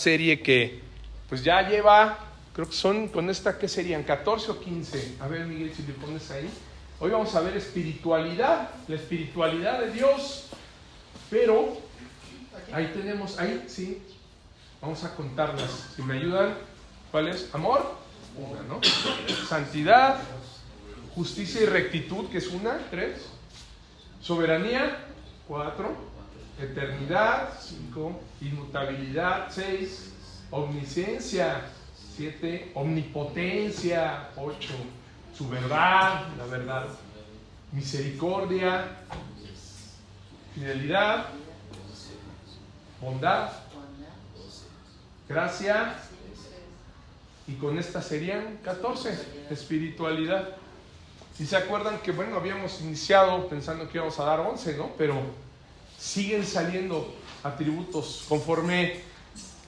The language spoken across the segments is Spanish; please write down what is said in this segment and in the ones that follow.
serie que pues ya lleva, creo que son con esta, ¿qué serían? 14 o 15. A ver, Miguel, si le pones ahí. Hoy vamos a ver espiritualidad, la espiritualidad de Dios. Pero ahí tenemos, ahí sí, vamos a contarlas. Si me ayudan, ¿cuál es? Amor, una, ¿no? Santidad, justicia y rectitud, que es una, 3. Soberanía, 4. Eternidad, 5. Inmutabilidad, 6. Omnisciencia, 7. Omnipotencia, 8. Su verdad, la verdad. Misericordia, fidelidad, bondad, gracia, y con estas serían 14, espiritualidad. Y se acuerdan que, bueno, habíamos iniciado pensando que íbamos a dar 11, ¿no? Pero siguen saliendo atributos. Conforme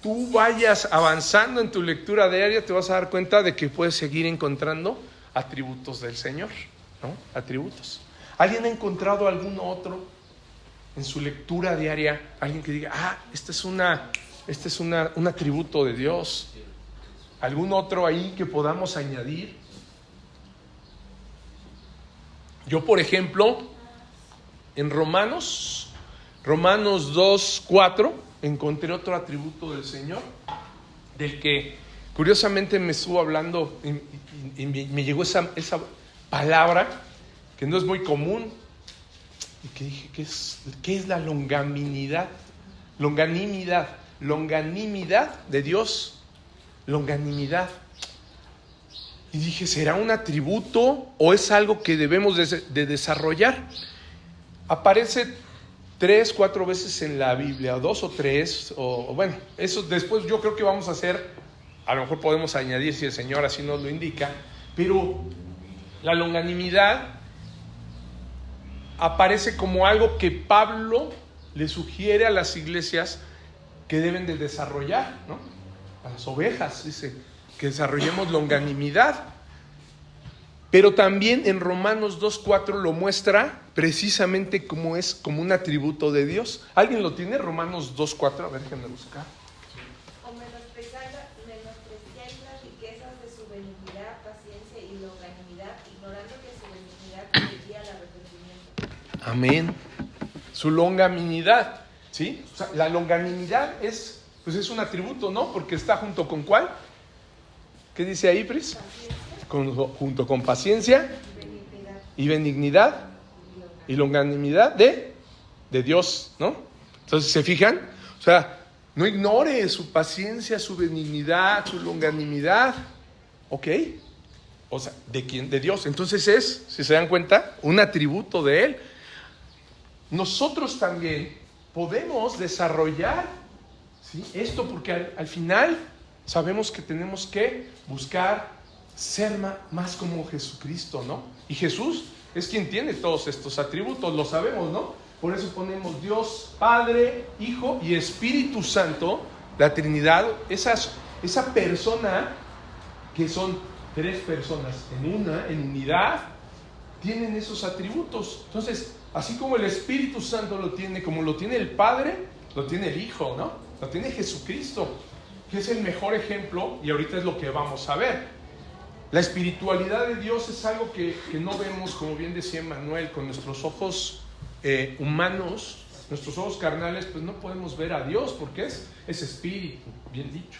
tú vayas avanzando en tu lectura diaria, te vas a dar cuenta de que puedes seguir encontrando atributos del Señor, ¿no? Atributos. ¿Alguien ha encontrado algún otro en su lectura diaria? Alguien que diga, este es un atributo de Dios. ¿Algún otro ahí que podamos añadir? Yo, por ejemplo, en Romanos 2:4 encontré otro atributo del Señor, del que curiosamente me estuvo hablando y me llegó esa palabra que no es muy común, y que dije, ¿qué es la longanimidad? Longanimidad de Dios, longanimidad. Y dije, ¿será un atributo o es algo que debemos de desarrollar? Aparece 3, 4 veces en la Biblia, 2 o 3, o bueno, eso después yo creo que vamos a hacer, a lo mejor podemos añadir si el Señor así nos lo indica, pero la longanimidad aparece como algo que Pablo le sugiere a las iglesias que deben de desarrollar, ¿no? A las ovejas, dice, que desarrollemos longanimidad. Pero también en Romanos 2:4 lo muestra precisamente como un atributo de Dios. ¿Alguien lo tiene? Romanos 2:4, a ver, déjenme buscar. O menospreciáis las riquezas de su benignidad, paciencia y longanimidad, ignorando que su benignidad conducía al arrepentimiento. Amén. Su longanimidad, ¿sí? O sea, la longanimidad es un atributo, ¿no? Porque está junto con ¿cuál? ¿Qué dice ahí, Pris? Junto con paciencia y benignidad y longanimidad de Dios, ¿no? Entonces, ¿se fijan? O sea, no ignore su paciencia, su benignidad, su longanimidad, ¿ok? O sea, ¿de quién? De Dios. Entonces es, si se dan cuenta, un atributo de Él. Nosotros también podemos desarrollar, ¿sí?, esto, porque al final sabemos que tenemos que buscar ser más como Jesucristo, ¿no? Y Jesús es quien tiene todos estos atributos, lo sabemos, ¿no? Por eso ponemos Dios, Padre, Hijo y Espíritu Santo, la Trinidad, esa persona, que son 3 personas en unidad, tienen esos atributos. Entonces, así como el Espíritu Santo lo tiene, como lo tiene el Padre, lo tiene el Hijo, ¿no? Lo tiene Jesucristo, que es el mejor ejemplo, y ahorita es lo que vamos a ver. La espiritualidad de Dios es algo que no vemos, como bien decía Manuel, con nuestros ojos humanos, nuestros ojos carnales, pues no podemos ver a Dios, porque es espíritu, bien dicho.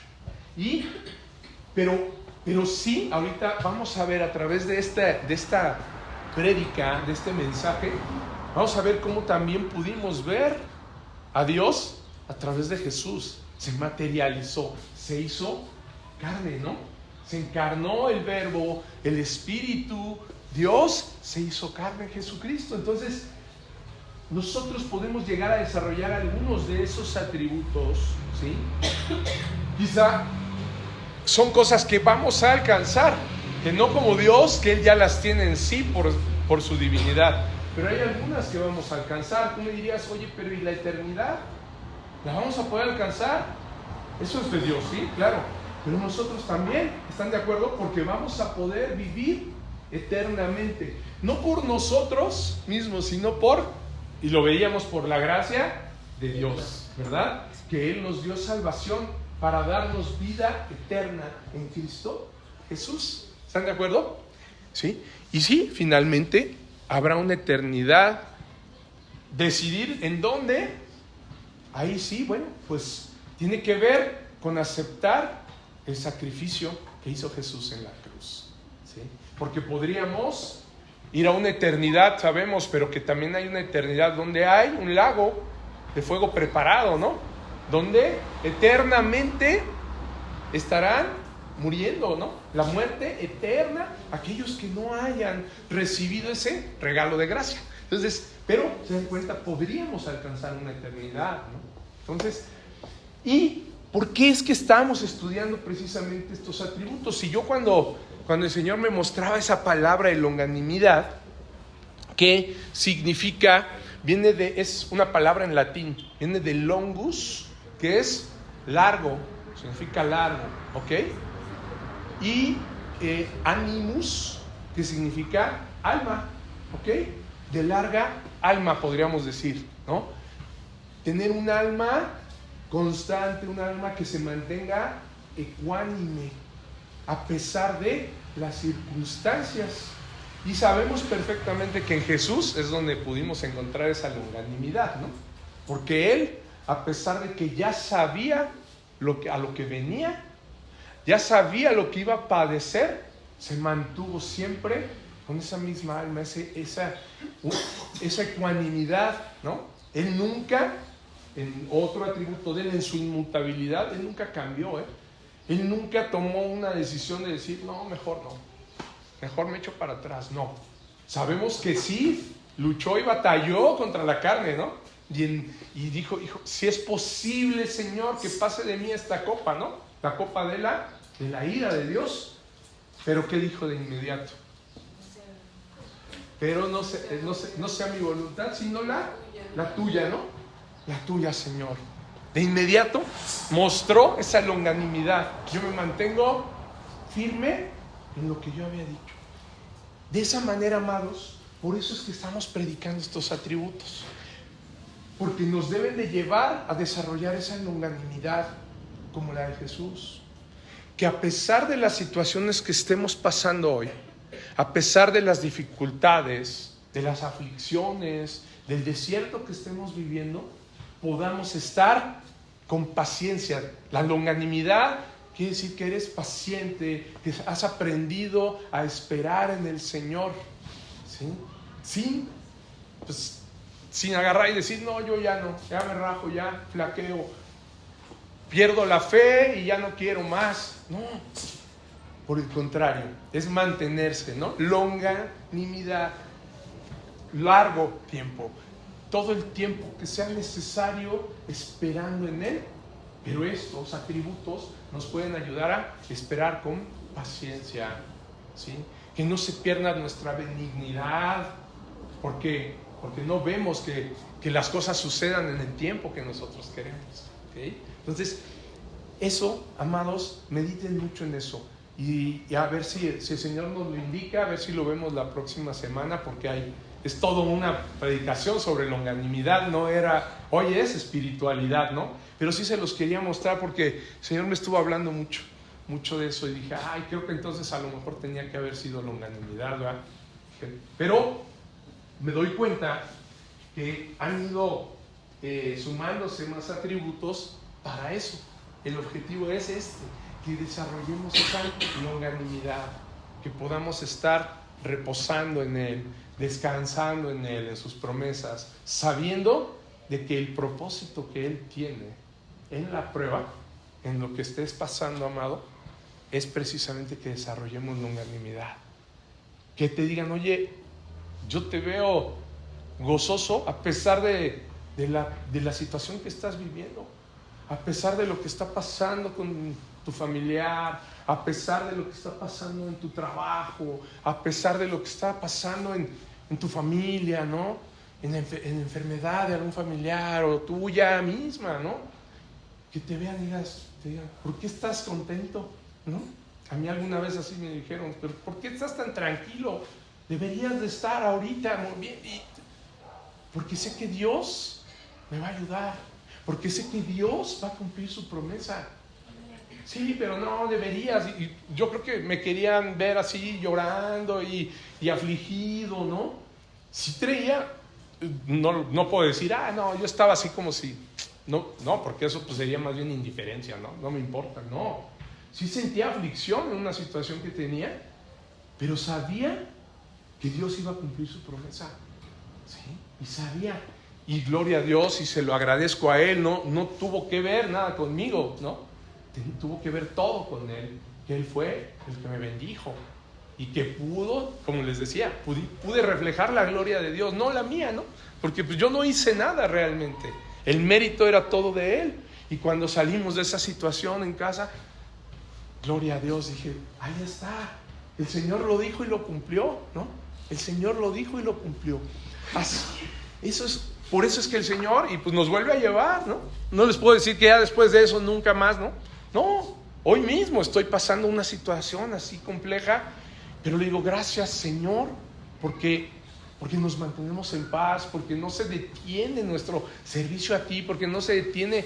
Pero sí, ahorita vamos a ver a través de esta prédica, de este mensaje, vamos a ver cómo también pudimos ver a Dios a través de Jesús. Se materializó, se hizo carne, ¿no? Se encarnó el Verbo, el Espíritu, Dios se hizo carne en Jesucristo. Entonces, nosotros podemos llegar a desarrollar algunos de esos atributos, ¿sí? Quizá son cosas que vamos a alcanzar, que no como Dios, que Él ya las tiene en sí por su divinidad, pero hay algunas que vamos a alcanzar. Tú me dirías, oye, pero ¿y la eternidad? ¿La vamos a poder alcanzar? Eso es de Dios, sí, claro, pero nosotros también, ¿están de acuerdo? Porque vamos a poder vivir eternamente, no por nosotros mismos, sino y lo veíamos, por la gracia de Dios, ¿verdad? Que Él nos dio salvación para darnos vida eterna en Cristo Jesús. ¿Están de acuerdo? ¿Sí? Y sí, finalmente habrá una eternidad. Decidir en dónde, ahí sí, bueno, pues tiene que ver con aceptar el sacrificio que hizo Jesús en la cruz, ¿sí? Porque podríamos ir a una eternidad, sabemos, pero que también hay una eternidad donde hay un lago de fuego preparado, ¿no? Donde eternamente estarán muriendo, ¿no? La muerte eterna, aquellos que no hayan recibido ese regalo de gracia. Entonces, pero se dan cuenta, podríamos alcanzar una eternidad, ¿no? Entonces, ¿y por qué es que estamos estudiando precisamente estos atributos? Si yo cuando el Señor me mostraba esa palabra de longanimidad, que significa, es una palabra en latín, viene de longus, que es largo, significa largo, ¿ok? Y animus, que significa alma, ¿ok? De larga alma, podríamos decir, ¿no? Tener un alma constante, un alma que se mantenga ecuánime a pesar de las circunstancias. Y sabemos perfectamente que en Jesús es donde pudimos encontrar esa longanimidad, ¿no? Porque Él, a pesar de que ya sabía a lo que venía, ya sabía lo que iba a padecer, se mantuvo siempre con esa misma alma, esa ecuanimidad, ¿no? Él nunca, en otro atributo de Él, en su inmutabilidad, Él nunca cambió, ¿eh? Él nunca tomó una decisión de decir, no, mejor no, mejor me echo para atrás, no. Sabemos que sí, luchó y batalló contra la carne, ¿no? Y dijo, si es posible, Señor, que pase de mí esta copa, ¿no? La copa de la ira de Dios. Pero ¿qué dijo de inmediato? Pero no sea mi voluntad, sino la tuya, ¿no? La tuya, Señor. De inmediato mostró esa longanimidad. Yo me mantengo firme en lo que yo había dicho. De esa manera, amados, por eso es que estamos predicando estos atributos. Porque nos deben de llevar a desarrollar esa longanimidad como la de Jesús. Que a pesar de las situaciones que estemos pasando hoy, a pesar de las dificultades, de las aflicciones, del desierto que estemos viviendo, podamos estar con paciencia. La longanimidad quiere decir que eres paciente, que has aprendido a esperar en el Señor, ¿sí? Sin agarrar y decir, no, yo ya no, ya me rajo, ya flaqueo, pierdo la fe y ya no quiero más. No, por el contrario, es mantenerse, ¿no? Longanimidad, largo tiempo, todo el tiempo que sea necesario esperando en Él. Pero estos atributos nos pueden ayudar a esperar con paciencia, ¿sí? Que no se pierda nuestra benignidad, porque no vemos que las cosas sucedan en el tiempo que nosotros queremos, ¿okay? Entonces, eso, amados, mediten mucho en eso. Y a ver si el Señor nos lo indica, a ver si lo vemos la próxima semana, porque es toda una predicación sobre longanimidad, hoy es espiritualidad, ¿no? Pero sí se los quería mostrar porque el Señor me estuvo hablando mucho de eso y dije, creo que entonces a lo mejor tenía que haber sido longanimidad, ¿verdad? Pero me doy cuenta que han ido sumándose más atributos para eso. El objetivo es que desarrollemos esa longanimidad, que podamos estar reposando en Él, descansando en Él, en sus promesas, sabiendo de que el propósito que Él tiene en la prueba, en lo que estés pasando, amado, es precisamente que desarrollemos longanimidad. Que te digan, oye, yo te veo gozoso a pesar de la situación que estás viviendo, a pesar de lo que está pasando con tu familiar, a pesar de lo que está pasando en tu trabajo, a pesar de lo que está pasando en tu familia, ¿no? En enfermedad de algún familiar o tuya misma, ¿no? Que te vean y te digan, ¿por qué estás contento? ¿No? A mí alguna vez así me dijeron, ¿pero por qué estás tan tranquilo? Deberías de estar ahorita muy bien. Porque sé que Dios me va a ayudar, porque sé que Dios va a cumplir su promesa. sí, pero no, deberías. Y yo creo que me querían ver así llorando y afligido, ¿no? Sí traía, no puedo decir, no, yo estaba así como si, no, porque eso pues sería más bien indiferencia, ¿no? No me importa, no. Sí sentía aflicción en una situación que tenía, pero sabía que Dios iba a cumplir su promesa, ¿sí? Y sabía, y gloria a Dios, y se lo agradezco a Él, no tuvo que ver nada conmigo, ¿no? Tuvo que ver todo con Él, que Él fue el que me bendijo, y que pudo, como les decía, pude reflejar la gloria de Dios, no la mía, ¿no? Porque pues yo no hice nada realmente, el mérito era todo de Él. Y cuando salimos de esa situación en casa, gloria a Dios, dije, ahí está, el Señor lo dijo y lo cumplió, ¿no? El Señor lo dijo y lo cumplió. Así, por eso es que el Señor, y pues nos vuelve a llevar, ¿no? No les puedo decir que ya después de eso nunca más, ¿no? No, hoy mismo estoy pasando una situación así compleja, pero le digo, gracias Señor, porque nos mantenemos en paz, porque no se detiene nuestro servicio a ti, porque no se detiene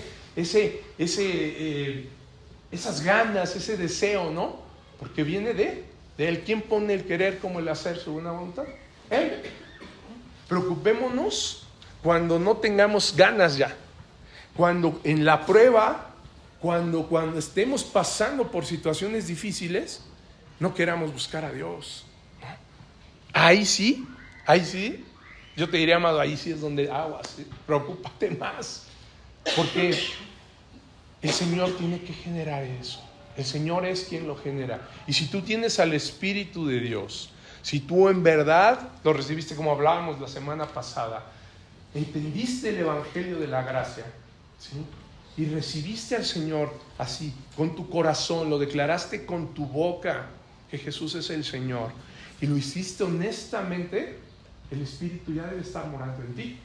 esas ganas, ese deseo, ¿no? Porque viene de Él. ¿Quién pone el querer como el hacer su buena voluntad? Él. Preocupémonos cuando no tengamos ganas ya, cuando en la prueba, cuando estemos pasando por situaciones difíciles, no queramos buscar a Dios. Ahí sí, yo te diría, amado, ahí sí es donde aguas, ¿sí? Preocúpate más, porque el Señor tiene que generar eso. El Señor es quien lo genera. Y si tú tienes al Espíritu de Dios, si tú en verdad lo recibiste, como hablábamos la semana pasada, entendiste el Evangelio de la gracia, ¿sí? Y recibiste al Señor así, con tu corazón, lo declaraste con tu boca, que Jesús es el Señor, y lo hiciste honestamente, el Espíritu ya debe estar morando en ti.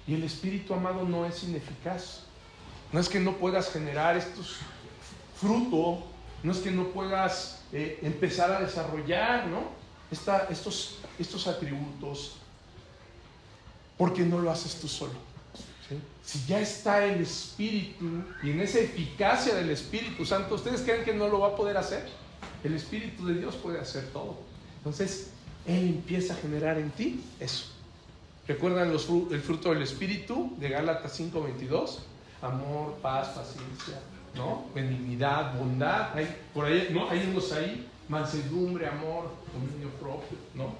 Y el Espíritu, amado, no es ineficaz. No es que no puedas generar estos frutos, no es que no puedas empezar a desarrollar, ¿no? estos atributos, porque no lo haces tú solo, ¿sí? Si ya está el Espíritu, y en esa eficacia del Espíritu Santo, ¿ustedes creen que no lo va a poder hacer? El Espíritu de Dios puede hacer todo. Entonces Él empieza a generar en ti eso. ¿Recuerdan el fruto del Espíritu de Gálatas 5:22? Amor, paz, paciencia, ¿no? Benignidad, bondad, por ahí, ¿no? Hay unos ahí, mansedumbre, amor, dominio propio, ¿no?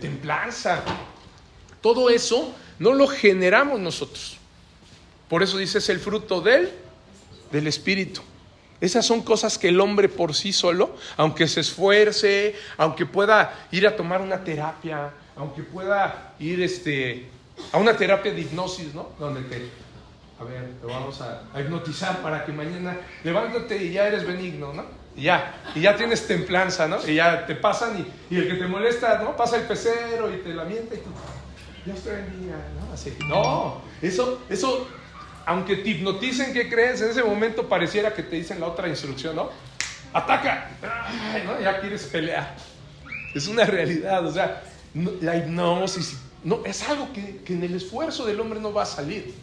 Templanza. Todo eso no lo generamos nosotros. Por eso dice, es el fruto del Espíritu. Esas son cosas que el hombre por sí solo, aunque se esfuerce, aunque pueda ir a tomar una terapia, aunque pueda ir a una terapia de hipnosis, ¿no? Donde te vamos a hipnotizar para que mañana levántate y ya eres benigno, ¿no? Y ya tienes templanza, ¿no? Y ya te pasan y el que te molesta, ¿no? Pasa el pecero y te lamenta y tú, Dios te bendiga, ¿no? Así, no, eso, aunque te hipnoticen, ¿qué crees? En ese momento pareciera que te dicen la otra instrucción, ¿no? ¡Ataca! Ay, ¿no? Ya quieres pelear. Es una realidad, o sea, la hipnosis, no, es algo que en el esfuerzo del hombre no va a salir.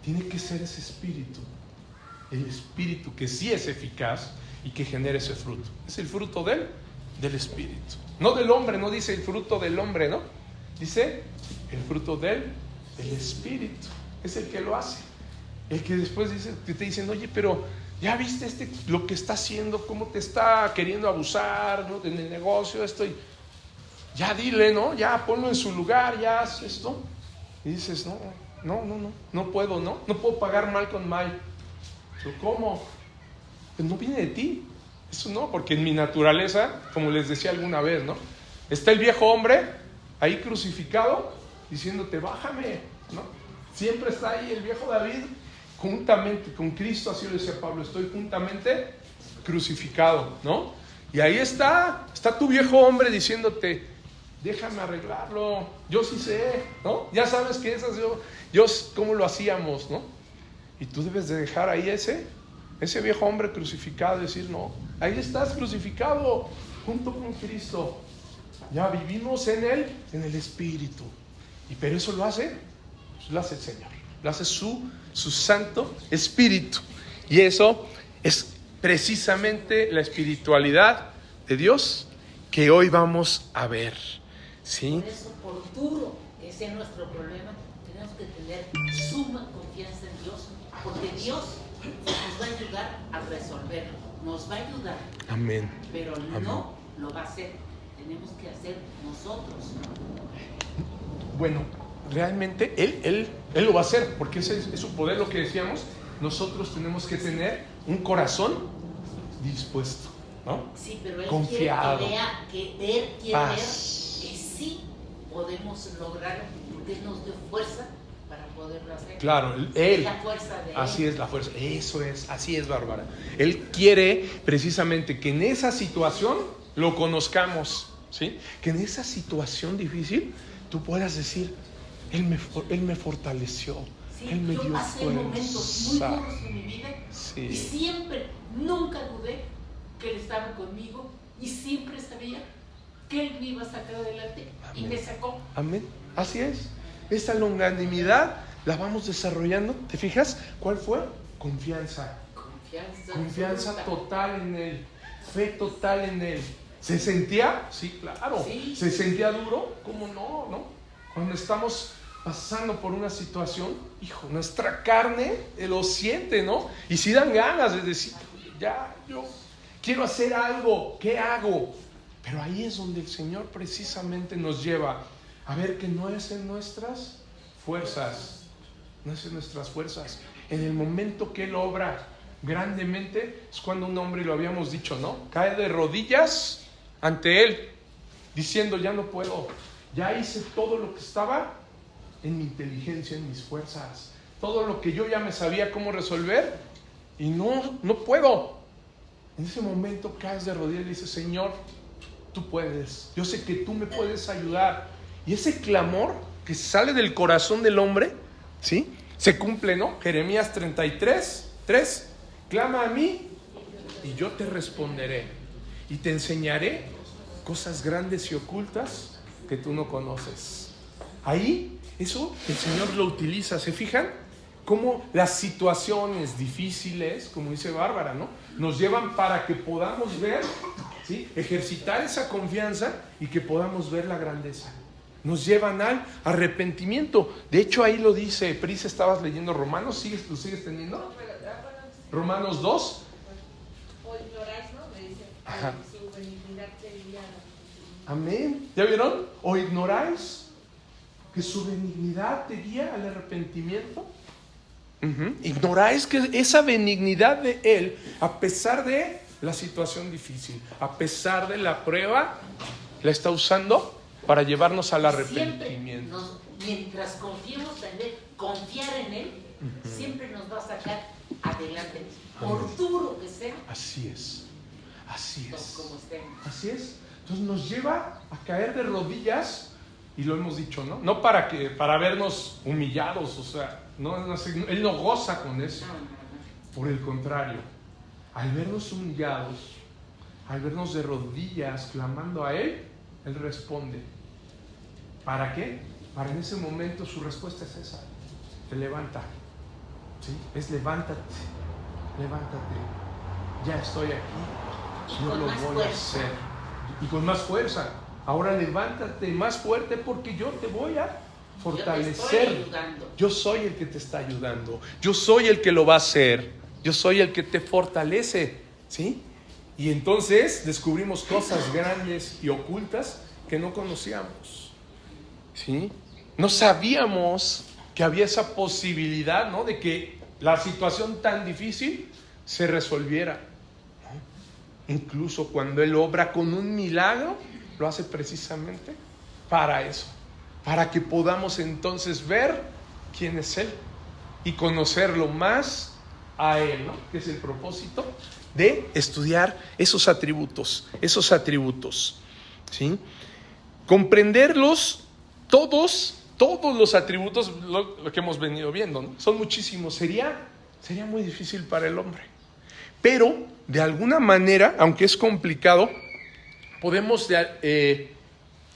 Tiene que ser ese espíritu, el espíritu que sí es eficaz y que genera ese fruto. Es el fruto del espíritu, no del hombre. No dice el fruto del hombre, ¿no? Dice el fruto del espíritu. Es el que lo hace, el que después te dicen, oye, pero ya viste lo que está haciendo, cómo te está queriendo abusar, ¿no? En el negocio, ya dile, ¿no? Ya ponlo en su lugar, ya haz esto. Y dices, no puedo pagar mal con mal. ¿Cómo? Pues no viene de ti. Eso no, porque en mi naturaleza, como les decía alguna vez, ¿no? Está el viejo hombre ahí crucificado diciéndote, bájame, ¿no? Siempre está ahí el viejo David juntamente con Cristo, así lo decía Pablo, estoy juntamente crucificado, ¿no? Y ahí está tu viejo hombre diciéndote, déjame arreglarlo, yo sí sé, ¿no? Ya sabes que esas yo cómo lo hacíamos, ¿no? Y tú debes de dejar ahí ese viejo hombre crucificado y decir, no, ahí estás crucificado junto con Cristo. Ya vivimos en el Espíritu. Pero eso lo hace el Señor, lo hace su Santo Espíritu. Y eso Es precisamente la espiritualidad de Dios que hoy vamos a ver, ¿sí? Por eso, por duro que sea nuestro problema, tenemos que tener suma confianza en Dios, porque Dios nos va a ayudar a resolverlo, nos va a ayudar. Amén. Pero Amén. no lo va a hacer, tenemos que hacer nosotros. Bueno, realmente Él lo va a hacer, porque ese es su poder, lo que decíamos. Nosotros tenemos que tener un corazón dispuesto, ¿no? Sí, pero Él Confiado. quiere ver Paz. que sí podemos lograrlo, porque Él nos dio fuerza para poderlo hacer. Claro, Es Él. la fuerza de Así Él. es la fuerza. Eso es, así es, Bárbara. Él quiere precisamente que en esa situación lo conozcamos, ¿sí? Que en esa situación difícil tú puedas decir, Él me fortaleció. Sí, Él me yo dio pasé momentos muy fuerza. duros en mi vida Sí. y siempre, nunca dudé que Él estaba conmigo y siempre sabía que Él me iba a sacar adelante. Amén. Y me sacó. Amén. Así es. Esta longanimidad la vamos desarrollando. ¿Te fijas? ¿Cuál fue? Confianza. Confianza absoluta. total en Él. Fe total en Él. ¿Se sentía? Sí, claro. Sí. ¿Se sentía duro? ¿Cómo no? ¿No? Cuando estamos pasando por una situación, hijo, nuestra carne lo siente, ¿no? Y si dan ganas de decir, ya, yo quiero hacer algo, ¿qué hago? Pero ahí es donde el Señor precisamente nos lleva a ver que no es en nuestras fuerzas, no es en nuestras fuerzas. En el momento que Él obra grandemente es cuando un hombre, lo habíamos dicho, ¿no? Cae de rodillas ante Él, diciendo, ya no puedo, ya hice todo lo que estaba en mi inteligencia, en mis fuerzas, todo lo que yo ya me sabía cómo resolver y no puedo. En ese momento caes de rodillas y dices, Señor, tú puedes, yo sé que tú me puedes ayudar. Y ese clamor que sale del corazón del hombre, ¿sí? Se cumple, ¿no? Jeremías 33:3, clama a mí y yo te responderé y te enseñaré cosas grandes y ocultas que tú no conoces. Ahí, eso el Señor lo utiliza. ¿Se fijan? Cómo las situaciones difíciles, como dice Bárbara, ¿no? Nos llevan para que podamos ver, ¿sí? Ejercitar esa confianza y que podamos ver la grandeza. Nos llevan al arrepentimiento. De hecho, ahí lo dice, Pris, estabas leyendo Romanos, ¿lo sigues teniendo? No, pero Romanos 2. o ignoráis, ¿no? Me dice, Ajá. su benignidad sería. Amén. ¿Ya vieron? ¿O ignoráis que su benignidad te guía al arrepentimiento? Ignoráis que esa benignidad de Él, a pesar de la situación difícil, a pesar de la prueba, la está usando para llevarnos al arrepentimiento. Mientras confiemos en Él, confiar en Él, siempre nos va a sacar adelante, por duro que sea. Así es, así es, Como estemos. así es. Entonces nos lleva a caer de rodillas, y lo hemos dicho, ¿no? No para vernos humillados, o sea, Él no goza con eso. Por el contrario, al vernos humillados, al vernos de rodillas clamando a Él, Él responde. ¿Para qué? Para en ese momento su respuesta es esa. Te levanta. ¿Sí? Es levántate. Ya estoy aquí. Yo lo voy a hacer. Y con más fuerza. Ahora levántate más fuerte porque yo te voy a fortalecer. Yo soy el que te está ayudando. Yo soy el que lo va a hacer. Yo soy el que te fortalece. ¿Sí? Y entonces descubrimos cosas grandes y ocultas que no conocíamos. ¿Sí? No sabíamos que había esa posibilidad, ¿no? De que la situación tan difícil se resolviera, ¿no? Incluso cuando Él obra con un milagro, lo hace precisamente para eso, para que podamos entonces ver quién es Él y conocerlo más a Él, ¿no? Que es el propósito de estudiar esos atributos, ¿sí? Comprenderlos todos los atributos, lo que hemos venido viendo, ¿no? Son muchísimos. Sería muy difícil para el hombre. Pero, de alguna manera, aunque es complicado, podemos,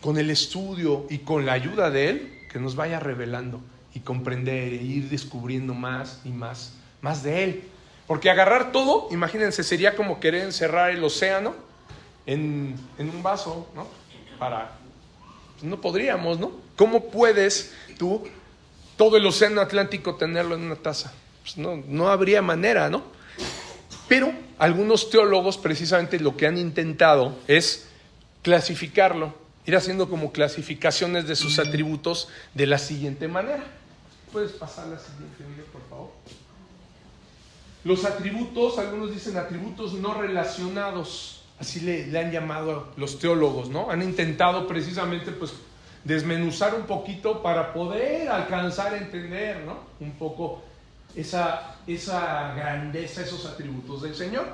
con el estudio y con la ayuda de Él, que nos vaya revelando y comprender e ir descubriendo más y más de Él. Porque agarrar todo, imagínense, sería como querer encerrar el océano en un vaso, ¿no? No podríamos, ¿no? ¿Cómo puedes tú todo el océano Atlántico tenerlo en una taza? Pues no habría manera, ¿no? Pero algunos teólogos precisamente lo que han intentado es clasificarlo, ir haciendo como clasificaciones de sus atributos de la siguiente manera. ¿Puedes pasar la siguiente, Miguel, por favor? Los atributos, algunos dicen atributos no relacionados, así le han llamado los teólogos, ¿no? Han intentado precisamente pues desmenuzar un poquito para poder alcanzar a entender, ¿no? Un poco esa grandeza, esos atributos del Señor.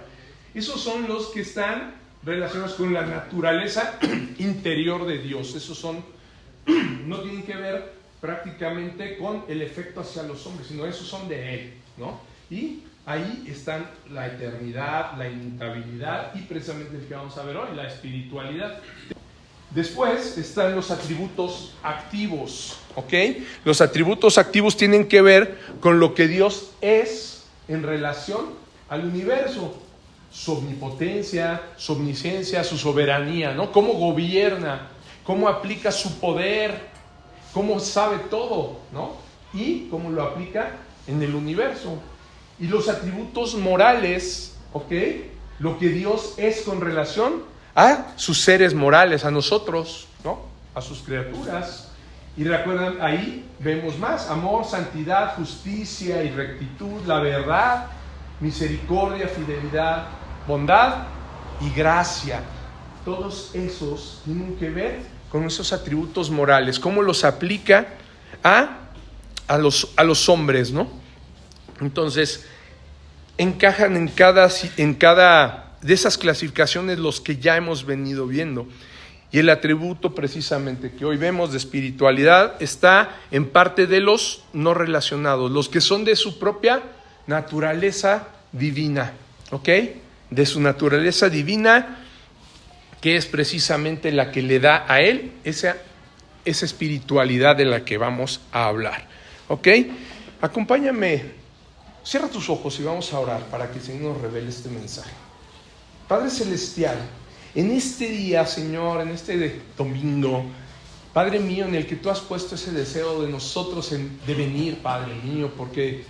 Esos son los que están relacionados con la naturaleza interior de Dios. Esos no tienen que ver prácticamente con el efecto hacia los hombres, sino esos son de Él, ¿no? Y ahí están la eternidad, la inmutabilidad y precisamente el que vamos a ver hoy, la espiritualidad. Después están los atributos activos, ¿ok? Los atributos activos tienen que ver con lo que Dios es en relación al universo. Su omnipotencia, su omnisciencia, su soberanía, ¿no? Cómo gobierna, cómo aplica su poder, cómo sabe todo, ¿no? Y cómo lo aplica en el universo. Y los atributos morales, ¿ok? Lo que Dios es con relación a sus seres morales, a nosotros, ¿no? A sus criaturas. Y recuerdan, ahí vemos más: amor, santidad, justicia y rectitud, la verdad, misericordia, fidelidad, bondad y gracia. Todos esos tienen que ver con esos atributos morales, cómo los aplica a los hombres, ¿no? Entonces, encajan en cada de esas clasificaciones los que ya hemos venido viendo. Y el atributo precisamente que hoy vemos de espiritualidad está en parte de los no relacionados, los que son de su propia naturaleza divina, ¿ok? De su naturaleza divina, que es precisamente la que le da a él esa espiritualidad de la que vamos a hablar, ¿ok? Acompáñame, cierra tus ojos y vamos a orar para que el Señor nos revele este mensaje. Padre Celestial, en este día, Señor, en este domingo, Padre mío, en el que tú has puesto ese deseo de nosotros de venir, Padre mío, porque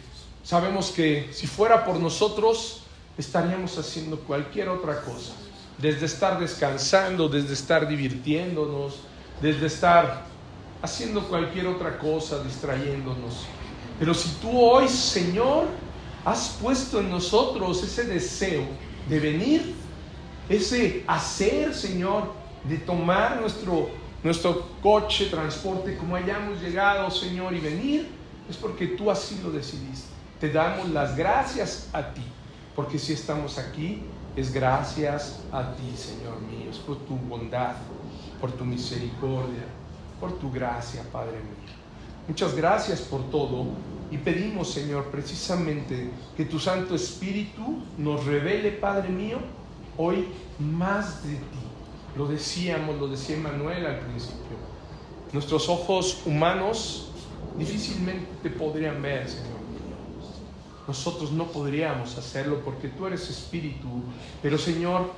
sabemos que si fuera por nosotros, estaríamos haciendo cualquier otra cosa, desde estar descansando, desde estar divirtiéndonos, desde estar haciendo cualquier otra cosa, distrayéndonos. Pero si tú hoy, Señor, has puesto en nosotros ese deseo de venir, ese hacer, Señor, de tomar nuestro coche, transporte, como hayamos llegado, Señor, y venir, es porque tú así lo decidiste. Te damos las gracias a ti, porque si estamos aquí, es gracias a ti, Señor mío, es por tu bondad, por tu misericordia, por tu gracia, Padre mío. Muchas gracias por todo y pedimos, Señor, precisamente que tu Santo Espíritu nos revele, Padre mío, hoy más de ti. Lo decía Manuel al principio. Nuestros ojos humanos difícilmente te podrían ver, Señor mío. Nosotros no podríamos hacerlo porque tú eres Espíritu, pero, Señor,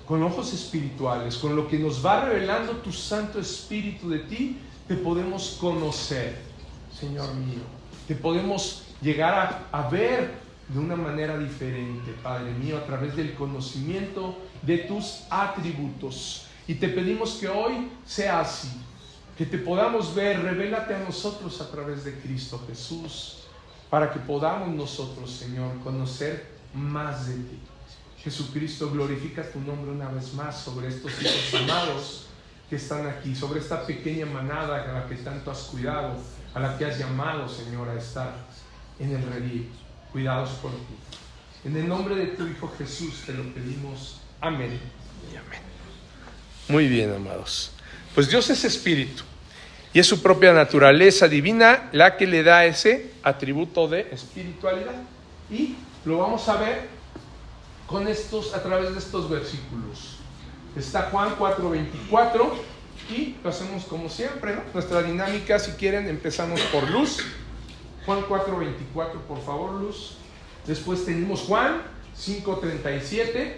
con ojos espirituales, con lo que nos va revelando tu Santo Espíritu de ti, te podemos conocer, Señor mío. Te podemos llegar a ver de una manera diferente, Padre mío, a través del conocimiento de tus atributos. Y te pedimos que hoy sea así, que te podamos ver. Revélate a nosotros a través de Cristo Jesús, para que podamos nosotros, Señor, conocer más de ti. Jesucristo, glorifica tu nombre una vez más sobre estos hijos amados que están aquí, sobre esta pequeña manada a la que tanto has cuidado, a la que has llamado, Señor, a estar en el redil, cuidados por ti. En el nombre de tu Hijo Jesús te lo pedimos. Amén y amén. Muy bien, amados. Pues Dios es espíritu y es su propia naturaleza divina la que le da ese atributo de espiritualidad. Y lo vamos a ver a través de estos versículos. Está Juan 4:24 y lo hacemos como siempre, ¿no? Nuestra dinámica, si quieren, empezamos por Luz. Juan 4:24, por favor, Luz. Después tenemos Juan 5:37.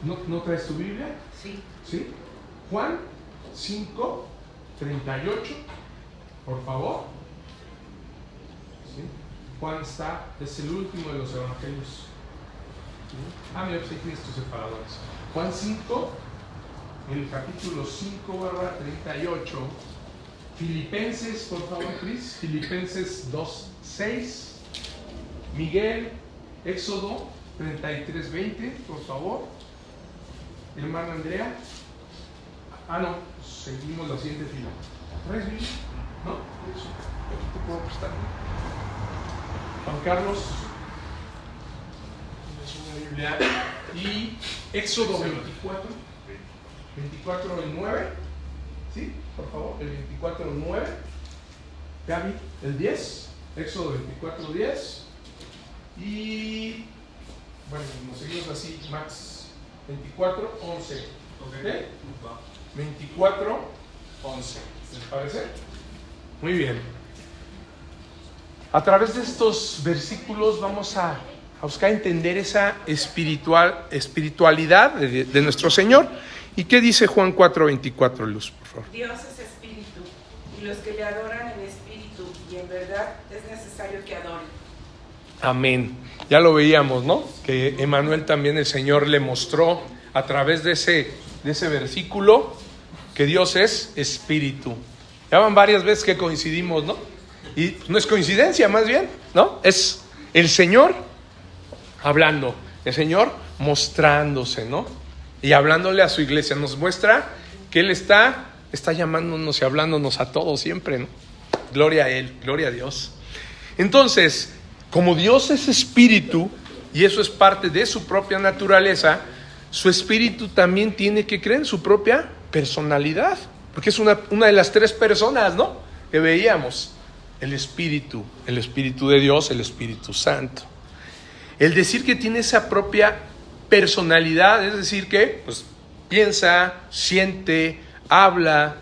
¿No traes tu Biblia? Sí. ¿Sí? Juan 5:38, por favor. ¿Sí? Juan es el último de los evangelios. ¿Sí? Mira, pues ahí tienes tus separadores. Juan 5, el capítulo 5:38. Filipenses, por favor, Cris. Filipenses 2:6. Miguel, Éxodo 33:20, por favor. Hermana Andrea. No, seguimos la siguiente fila. ¿Traes Biblia? ¿No? Eso. Aquí te puedo prestar. Juan Carlos. Es una Biblia. Y Éxodo 24:9. ¿Sí? Por favor, el 24:9. Gaby, el 10. Éxodo 24:10. Y bueno, nos seguimos así, Max. 24:11. ¿Ok? 24:11. ¿Les parece? Muy bien. A través de estos versículos vamos a buscar entender esa espiritualidad de nuestro Señor. ¿Y qué dice Juan 4:24, Luz, por favor? Dios es espíritu, y los que le adoran en espíritu y en verdad es necesario que adoren. Amén. Ya lo veíamos, ¿no? Que Emmanuel también, el Señor le mostró a través de ese versículo que Dios es espíritu. Ya van varias veces que coincidimos, ¿no? Y no es coincidencia, más bien, ¿no? Es el Señor hablando, el Señor mostrándose, ¿no? Y hablándole a su iglesia. Nos muestra que Él está llamándonos y hablándonos a todos siempre, ¿no? Gloria a Él, gloria a Dios. Entonces, como Dios es espíritu, y eso es parte de su propia naturaleza, su espíritu también tiene que creer en su propia personalidad, porque es una de las tres personas, ¿no?, que veíamos. El Espíritu de Dios, el Espíritu Santo. El decir que tiene esa propia personalidad, es decir que pues, piensa, siente, habla,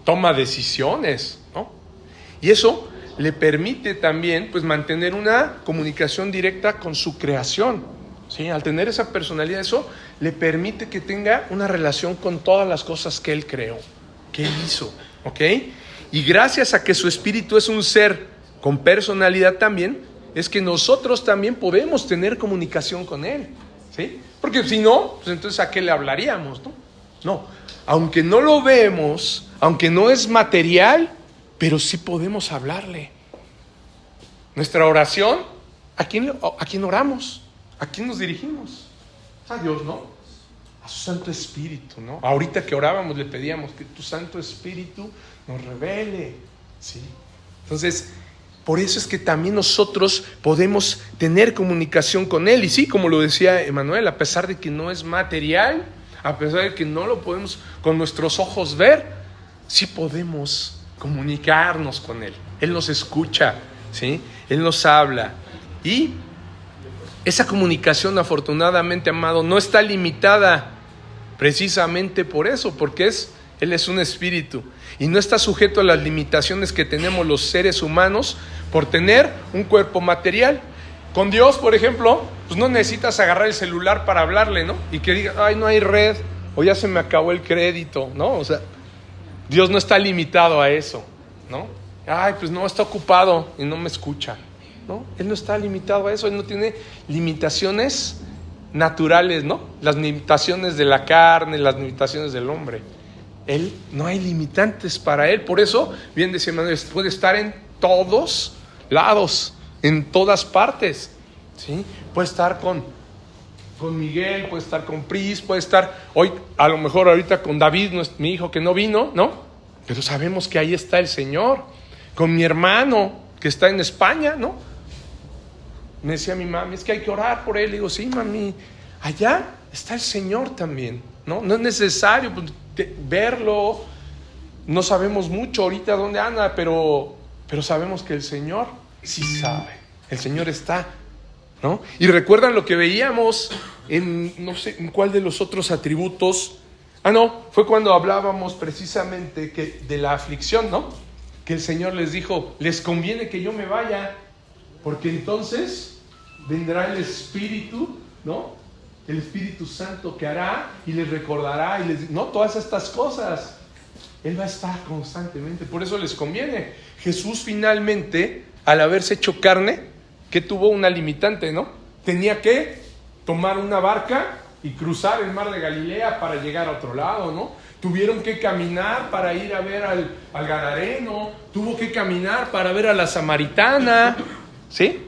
toma decisiones, ¿no? Y eso le permite también pues, mantener una comunicación directa con su creación, ¿sí? Al tener esa personalidad, eso le permite que tenga una relación con todas las cosas que Él creó, que Él hizo, ¿ok? Y gracias a que su espíritu es un ser con personalidad también, es que nosotros también podemos tener comunicación con Él, ¿sí? Porque si no, pues entonces ¿a qué le hablaríamos, no? No, aunque no lo vemos, aunque no es material, pero sí podemos hablarle. Nuestra oración, ¿a quién oramos? ¿A quién nos dirigimos? A Dios, ¿no? A su Santo Espíritu, ¿no? Ahorita que orábamos le pedíamos que tu Santo Espíritu nos revele, ¿sí? Entonces, por eso es que también nosotros podemos tener comunicación con Él. Y sí, como lo decía Emmanuel, a pesar de que no es material, a pesar de que no lo podemos con nuestros ojos ver, sí podemos comunicarnos con Él. Él nos escucha, ¿sí? Él nos habla. Y esa comunicación, afortunadamente, amado, no está limitada precisamente por eso, porque Él es un espíritu y no está sujeto a las limitaciones que tenemos los seres humanos por tener un cuerpo material. Con Dios, por ejemplo, pues no necesitas agarrar el celular para hablarle, ¿no? Y que diga, ay, no hay red, o ya se me acabó el crédito, ¿no? O sea, Dios no está limitado a eso, ¿no? Ay, pues no, está ocupado y no me escucha, ¿no? Él no está limitado a eso, Él no tiene limitaciones naturales, ¿no? Las limitaciones de la carne, las limitaciones del hombre. Él, no hay limitantes para Él. Por eso, bien decía Manuel, puede estar en todos lados, en todas partes, ¿sí? Puede estar con Miguel, puede estar con Pris, puede estar hoy, a lo mejor ahorita con David, mi hijo que no vino, ¿no? Pero sabemos que ahí está el Señor. Con mi hermano que está en España, ¿no? Me decía mi mami, es que hay que orar por él. Le digo, sí, mami, allá está el Señor también, ¿no? No es necesario verlo. No sabemos mucho ahorita dónde anda, pero sabemos que el Señor sí sabe. El Señor está, ¿no? Y recuerdan lo que veíamos no sé en cuál de los otros atributos. Fue cuando hablábamos precisamente de la aflicción, ¿no? Que el Señor les dijo, les conviene que yo me vaya. Porque entonces vendrá el Espíritu, ¿no? El Espíritu Santo que hará y les recordará y les, no, todas estas cosas. Él va a estar constantemente, por eso les conviene. Jesús finalmente, al haberse hecho carne, que tuvo una limitante, ¿no? Tenía que tomar una barca y cruzar el mar de Galilea para llegar a otro lado, ¿no? Tuvieron que caminar para ir a ver al Gadareno, tuvo que caminar para ver a la samaritana, ¿sí?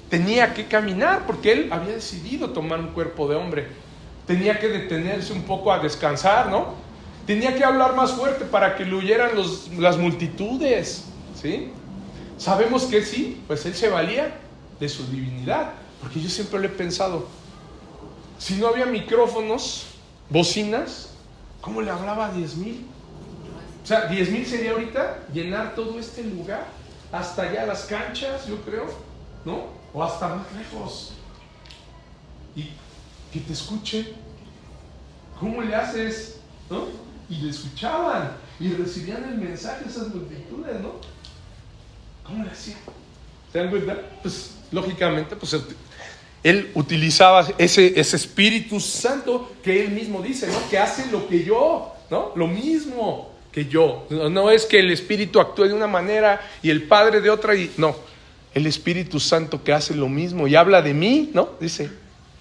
Tenía que caminar porque él había decidido tomar un cuerpo de hombre. Tenía que detenerse un poco a descansar, ¿no? Tenía que hablar más fuerte para que le oyeran las multitudes, ¿sí? Sabemos que sí, pues él se valía de su divinidad, porque yo siempre lo he pensado, si no había micrófonos, bocinas, ¿cómo le hablaba a 10,000? O sea, 10,000 sería ahorita llenar todo este lugar, hasta allá las canchas, yo creo, ¿no? O hasta más lejos. Y que te escuche. ¿Cómo le haces? ¿No? Y le escuchaban y recibían el mensaje de esas multitudes, ¿no? ¿Cómo le hacían? ¿Se dan cuenta? Pues lógicamente, pues él utilizaba ese Espíritu Santo que él mismo dice, ¿no? Que hace lo que yo, ¿no? Lo mismo que yo. No es que el Espíritu actúe de una manera y el Padre de otra, y no. El Espíritu Santo que hace lo mismo y habla de mí, ¿no? Dice,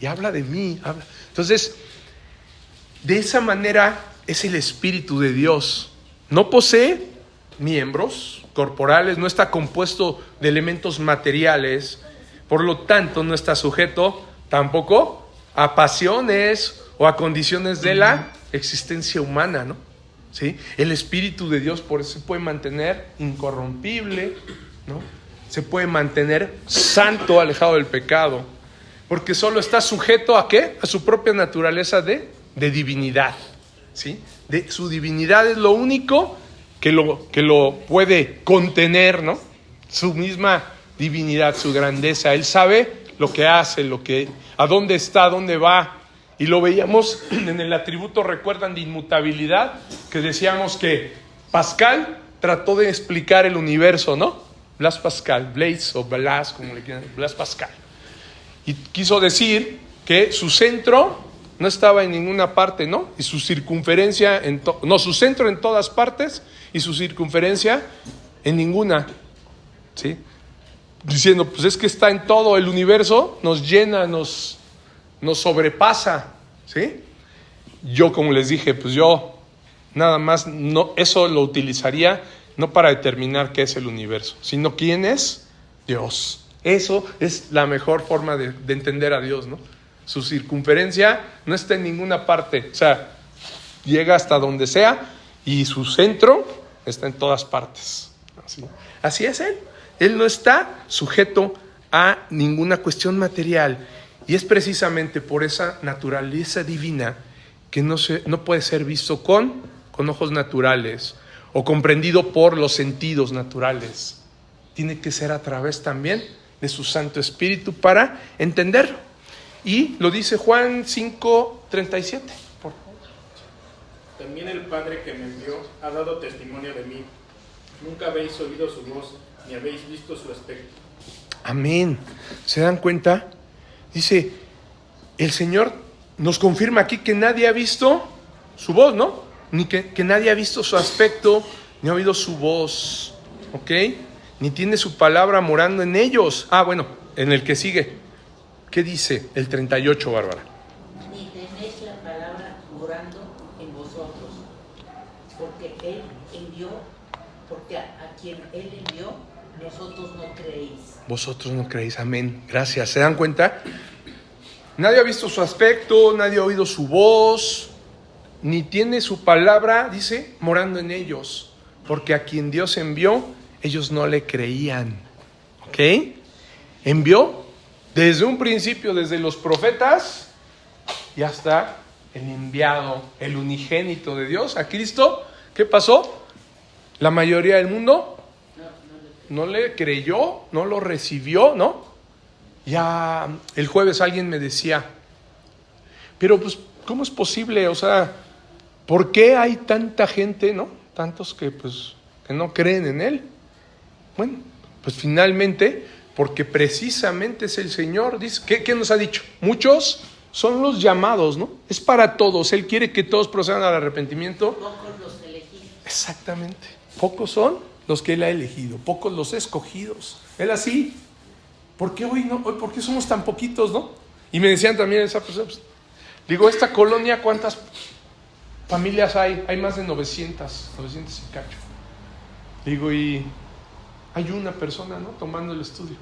y habla de mí. Habla. Entonces, de esa manera es el Espíritu de Dios. No posee miembros corporales, no está compuesto de elementos materiales, por lo tanto no está sujeto tampoco a pasiones o a condiciones de la existencia humana, ¿no? ¿Sí? El Espíritu de Dios por eso se puede mantener incorrompible, ¿no? Se puede mantener santo, alejado del pecado, porque solo está sujeto ¿a qué? A su propia naturaleza de divinidad, ¿sí? De su divinidad es lo único que lo puede contener, ¿no? Su misma divinidad, su grandeza. Él sabe lo que hace, a dónde está, a dónde va. Y lo veíamos en el atributo, recuerdan, de inmutabilidad, que decíamos que Pascal trató de explicar el universo, ¿no? Blaise Pascal, Blaise o Blas, como le quieran, Blaise Pascal. Y quiso decir que su centro no estaba en ninguna parte, ¿no? Y su circunferencia, su centro en todas partes y su circunferencia en ninguna, ¿sí? Diciendo, pues es que está en todo el universo, nos llena, nos sobrepasa, ¿sí? Yo, como les dije, pues yo nada más, no, eso lo utilizaría no para determinar qué es el universo, sino quién es Dios. Eso es la mejor forma de entender a Dios, ¿no? Su circunferencia no está en ninguna parte, o sea, llega hasta donde sea y su centro está en todas partes. Así es Él. Él no está sujeto a ninguna cuestión material y es precisamente por esa naturaleza divina que no puede ser visto con ojos naturales o comprendido por los sentidos naturales. Tiene que ser a través también de su Santo Espíritu para entenderlo. Y lo dice Juan 5:37. Por favor. También el Padre que me envió ha dado testimonio de mí. Nunca habéis oído su voz, ni habéis visto su aspecto. Amén. ¿Se dan cuenta? Dice, el Señor nos confirma aquí que nadie ha visto su voz, ¿no? Ni que nadie ha visto su aspecto, ni ha oído su voz, ¿ok? Ni tiene su palabra morando en ellos. Bueno, en el que sigue. ¿Qué dice el 38, Bárbara? Ni tenéis la palabra morando en vosotros, porque a quien Él envió, vosotros no creéis. Vosotros no creéis, amén. Gracias. ¿Se dan cuenta? Nadie ha visto su aspecto, nadie ha oído su voz, ni tiene su palabra, dice, morando en ellos, porque a quien Dios envió, ellos no le creían. ¿Ok? Envió desde un principio, desde los profetas y hasta el enviado, el unigénito de Dios, a Cristo. ¿Qué pasó? La mayoría del mundo no le creyó, no lo recibió, ¿no? Ya el jueves alguien me decía, pero pues, ¿cómo es posible? O sea, ¿por qué hay tanta gente, no? Tantos que no creen en Él. Bueno, pues finalmente porque precisamente es el Señor. Dice, ¿qué nos ha dicho? Muchos son los llamados, ¿no? Es para todos. Él quiere que todos procedan al arrepentimiento. Pocos los elegidos. Exactamente. Pocos son los que Él ha elegido, pocos los escogidos. Él así. ¿Por qué hoy no? ¿Por qué somos tan poquitos, no? Y me decían también esa persona, pues, digo, esta colonia, ¿cuántas familias hay? Hay más de 900 y cacho. Digo, y hay una persona, ¿no? Tomando el estudio.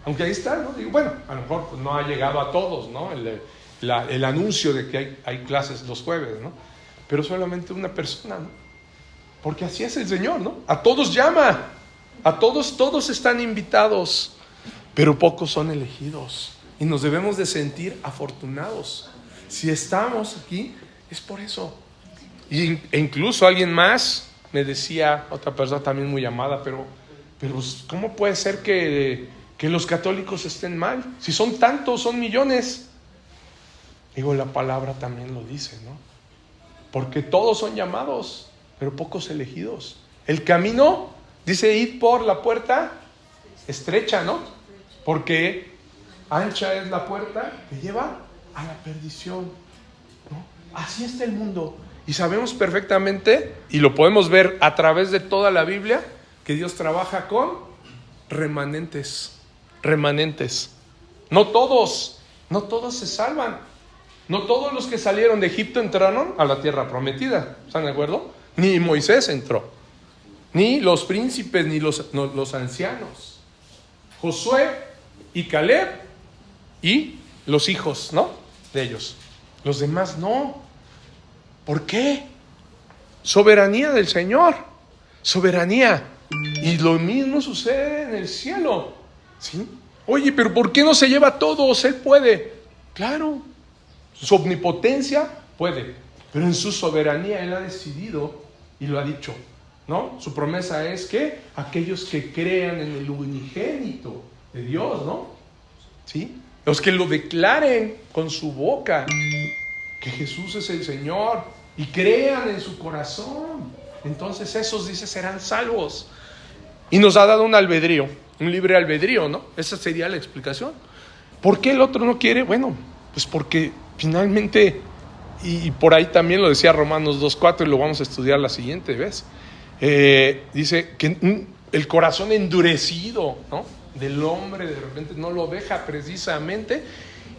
Aunque ahí está, ¿no? Digo, bueno, a lo mejor pues, no ha llegado a todos, ¿no? El anuncio de que hay clases los jueves, ¿no? Pero solamente una persona, ¿no? Porque así es el Señor, ¿no? A todos llama, a todos están invitados, pero pocos son elegidos. Y nos debemos de sentir afortunados. Si estamos aquí, es por eso. E incluso alguien más me decía, otra persona también muy amada, pero ¿cómo puede ser que los católicos estén mal? Si son tantos, son millones. Digo, la palabra también lo dice, ¿no? Porque todos son llamados, pero pocos elegidos. El camino, dice, id por la puerta estrecha, ¿no? Porque ancha es la puerta que lleva a la perdición, ¿no? Así está el mundo. Y sabemos perfectamente, y lo podemos ver a través de toda la Biblia, que Dios trabaja con remanentes. No todos se salvan. No todos los que salieron de Egipto entraron a la tierra prometida. ¿Están de acuerdo? Ni Moisés entró, ni los príncipes, ni los ancianos. Josué y Caleb y los hijos, ¿no? De ellos. Los demás no. ¿Por qué? Soberanía del Señor. Soberanía. Y lo mismo sucede en el cielo, ¿sí? Oye, pero ¿por qué no se lleva a todos? Él puede. Claro. Su omnipotencia puede. Pero en su soberanía Él ha decidido y lo ha dicho, ¿no? Su promesa es que aquellos que crean en el unigénito de Dios, ¿no? ¿Sí? Los que lo declaren con su boca, que Jesús es el Señor, y crean en su corazón, entonces esos, dice, serán salvos. Y nos ha dado un albedrío, un libre albedrío, ¿no? Esa sería la explicación. ¿Por qué el otro no quiere? Bueno, pues porque finalmente, y por ahí también lo decía Romanos 2:4, y lo vamos a estudiar la siguiente vez, dice que el corazón endurecido, ¿no? Del hombre de repente no lo deja precisamente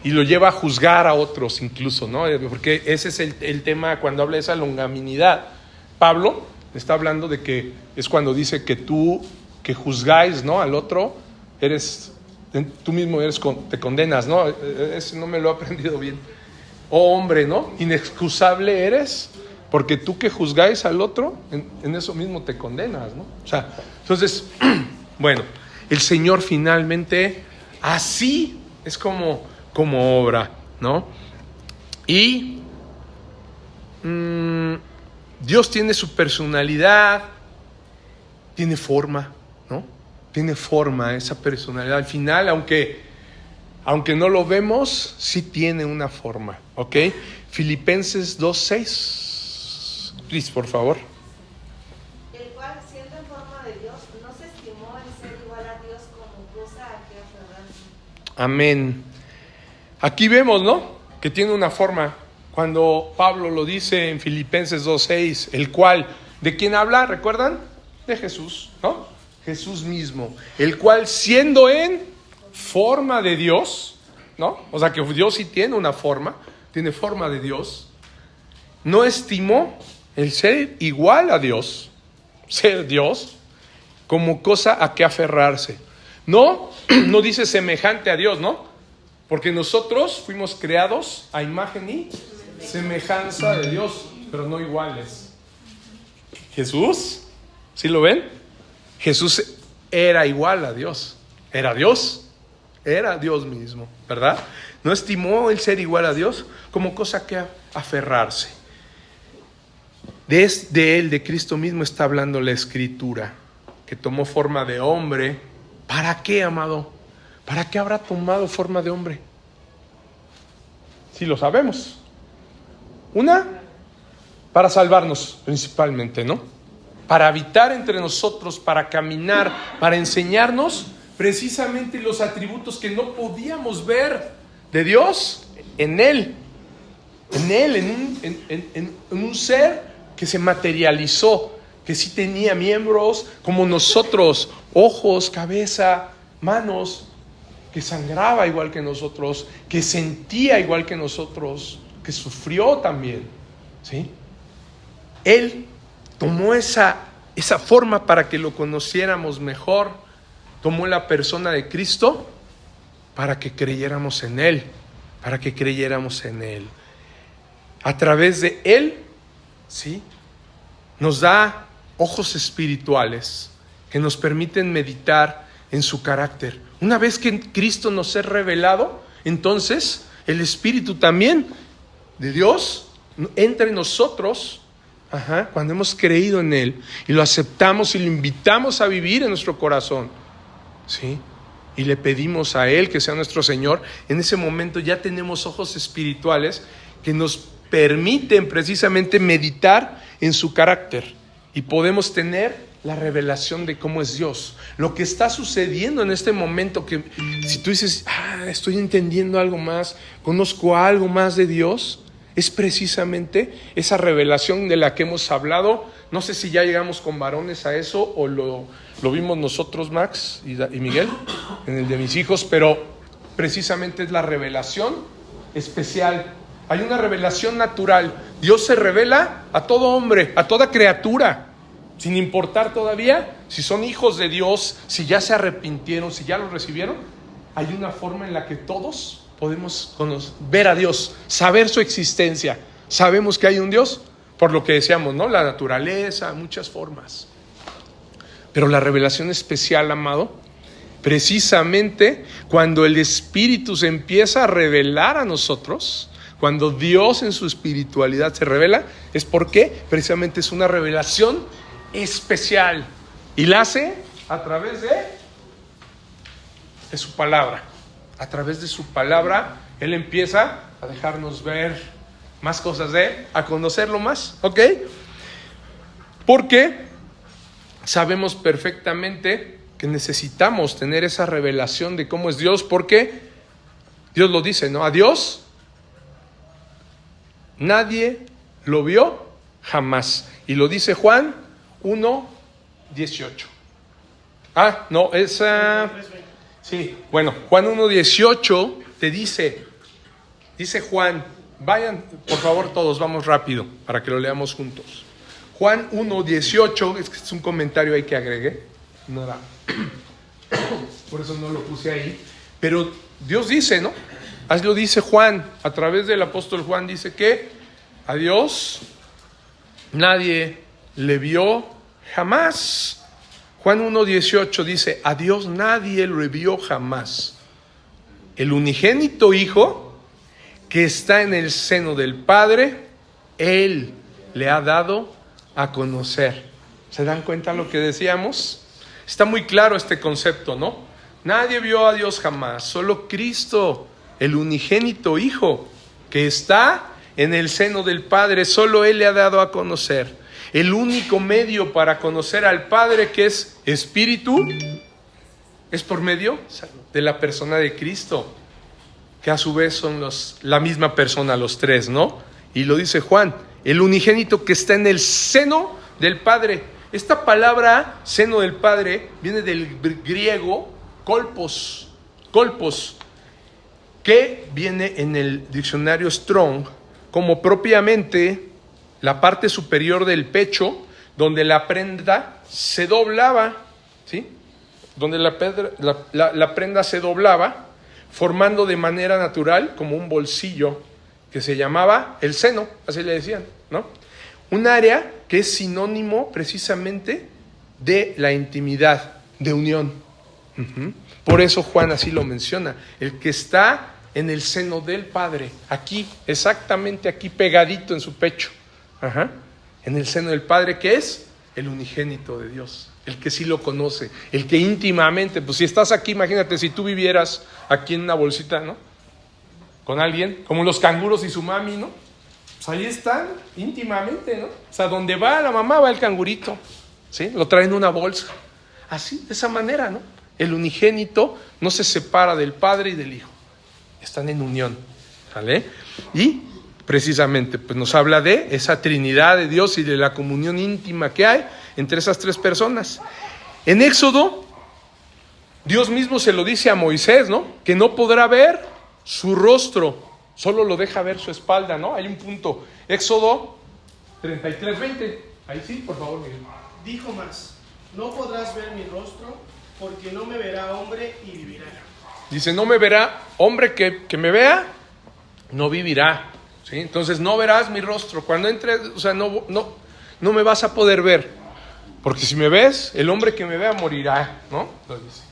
y lo lleva a juzgar a otros incluso, ¿no? Porque ese es el tema cuando habla de esa longanimidad. Pablo está hablando de que es cuando dice que tú que juzgáis, ¿no? Al otro, tú mismo te condenas, ¿no? Ese no me lo he aprendido bien. Oh hombre, ¿no? Inexcusable eres, porque tú que juzgáis al otro, en eso mismo te condenas, ¿no? O sea, entonces, bueno, el Señor finalmente así es como obra, ¿no? Y Dios tiene su personalidad, tiene forma, ¿no? Tiene forma esa personalidad. Al final, aunque no lo vemos, sí tiene una forma, ¿ok? Filipenses 2:6. Please, por favor. El cual, siendo en forma de Dios, no se estimó el ser igual a Dios como cosa a que aferrarse. Amén. Aquí vemos, ¿no? Que tiene una forma. Cuando Pablo lo dice en Filipenses 2:6, el cual, ¿de quién habla? ¿Recuerdan? De Jesús, ¿no? Jesús mismo, el cual siendo en forma de Dios, ¿no? O sea que Dios sí tiene una forma, tiene forma de Dios, no estimó el ser igual a Dios, ser Dios, como cosa a que aferrarse. No dice semejante a Dios, ¿no? Porque nosotros fuimos creados a imagen y semejanza de Dios, pero no iguales. Jesús, ¿sí lo ven? Jesús era igual a Dios. Era Dios mismo, ¿verdad? No estimó el ser igual a Dios como cosa que aferrarse. De Él, de Cristo mismo, está hablando la Escritura, que tomó forma de hombre. ¿Para qué, amado? ¿Para qué habrá tomado forma de hombre? Sí lo sabemos. Una, para salvarnos principalmente, ¿no? Para habitar entre nosotros, para caminar, para enseñarnos precisamente los atributos que no podíamos ver de Dios en Él. En un ser que se materializó, que sí tenía miembros como nosotros, ojos, cabeza, manos, que sangraba igual que nosotros, que sentía igual que nosotros, que sufrió también, ¿sí? Él tomó esa forma para que lo conociéramos mejor, tomó la persona de Cristo para que creyéramos en Él, A través de Él, ¿sí?, nos da ojos espirituales que nos permiten meditar en su carácter. Una vez que Cristo nos es revelado, entonces el Espíritu también de Dios entra en nosotros, cuando hemos creído en Él y lo aceptamos y lo invitamos a vivir en nuestro corazón, ¿sí?, y le pedimos a Él que sea nuestro Señor. En ese momento ya tenemos ojos espirituales que nos permiten precisamente meditar en su carácter y podemos tener la revelación de cómo es Dios. Lo que está sucediendo en este momento, que si tú dices, estoy entendiendo algo más, conozco algo más de Dios, es precisamente esa revelación de la que hemos hablado. No sé si ya llegamos con varones a eso o lo vimos nosotros, Max y Miguel, en el de mis hijos, pero precisamente es la revelación especial. Hay una revelación natural. Dios se revela a todo hombre, a toda criatura, sin importar todavía si son hijos de Dios, si ya se arrepintieron, si ya lo recibieron. Hay una forma en la que todos podemos ver a Dios, saber su existencia. Sabemos que hay un Dios, por lo que decíamos, ¿no? La naturaleza, muchas formas. Pero la revelación especial, amado, precisamente cuando el Espíritu se empieza a revelar a nosotros, cuando Dios en su espiritualidad se revela, es porque precisamente es una revelación especial. Y la hace a través de su palabra. A través de su palabra, Él empieza a dejarnos ver más cosas de Él, a conocerlo más, ¿ok? Porque sabemos perfectamente que necesitamos tener esa revelación de cómo es Dios, porque Dios lo dice, ¿no? A Dios nadie lo vio jamás. Y lo dice Juan 1:18. Sí, bueno, Juan 1:18 te dice Juan, vayan, por favor todos, vamos rápido, para que lo leamos juntos. Juan 1:18, es un comentario ahí que agregué, no era, por eso no lo puse ahí, pero Dios dice, ¿no? Así lo dice Juan, a través del apóstol Juan, dice que a Dios nadie le vio jamás. Juan 1:18 dice, a Dios nadie lo vio jamás. El unigénito Hijo que está en el seno del Padre, Él le ha dado a conocer. ¿Se dan cuenta lo que decíamos? Está muy claro este concepto, ¿no? Nadie vio a Dios jamás, solo Cristo, el unigénito Hijo que está en el seno del Padre, solo Él le ha dado a conocer. El único medio para conocer al Padre, que es Espíritu, es por medio de la persona de Cristo, que a su vez son la misma persona, los tres, ¿no? Y lo dice Juan, el unigénito que está en el seno del Padre. Esta palabra, seno del Padre, viene del griego kolpos, que viene en el diccionario Strong como propiamente la parte superior del pecho, donde la prenda se doblaba, ¿sí? Donde la prenda se doblaba, formando de manera natural como un bolsillo que se llamaba el seno, así le decían, ¿no? Un área que es sinónimo precisamente de la intimidad, de unión. Por eso Juan así lo menciona, el que está en el seno del Padre, aquí, exactamente aquí pegadito en su pecho. En el seno del Padre, que es el unigénito de Dios, el que sí lo conoce, el que íntimamente, pues si estás aquí, imagínate si tú vivieras aquí en una bolsita, ¿no? Con alguien, como los canguros y su mami, ¿no? Pues ahí están íntimamente, ¿no? O sea, donde va la mamá va el cangurito, ¿sí? Lo traen en una bolsa, así, de esa manera, ¿no? el unigénito, no se separa del Padre y del Hijo. Están en unión, ¿vale? Y precisamente pues nos habla de esa Trinidad de Dios y de la comunión íntima que hay entre esas tres personas. En Éxodo, Dios mismo se lo dice a Moisés, ¿no? Que no podrá ver su rostro, solo lo deja ver su espalda, ¿no? Hay un punto, Éxodo 33:20. Ahí sí, por favor, Miguel. Dijo más: no podrás ver mi rostro, porque no me verá hombre y vivirá. Dice, no me verá, hombre que me vea, no vivirá. ¿Sí? Entonces no verás mi rostro. Cuando entres, o sea, no me vas a poder ver. Porque si me ves, el hombre que me vea morirá, ¿no? Lo dice.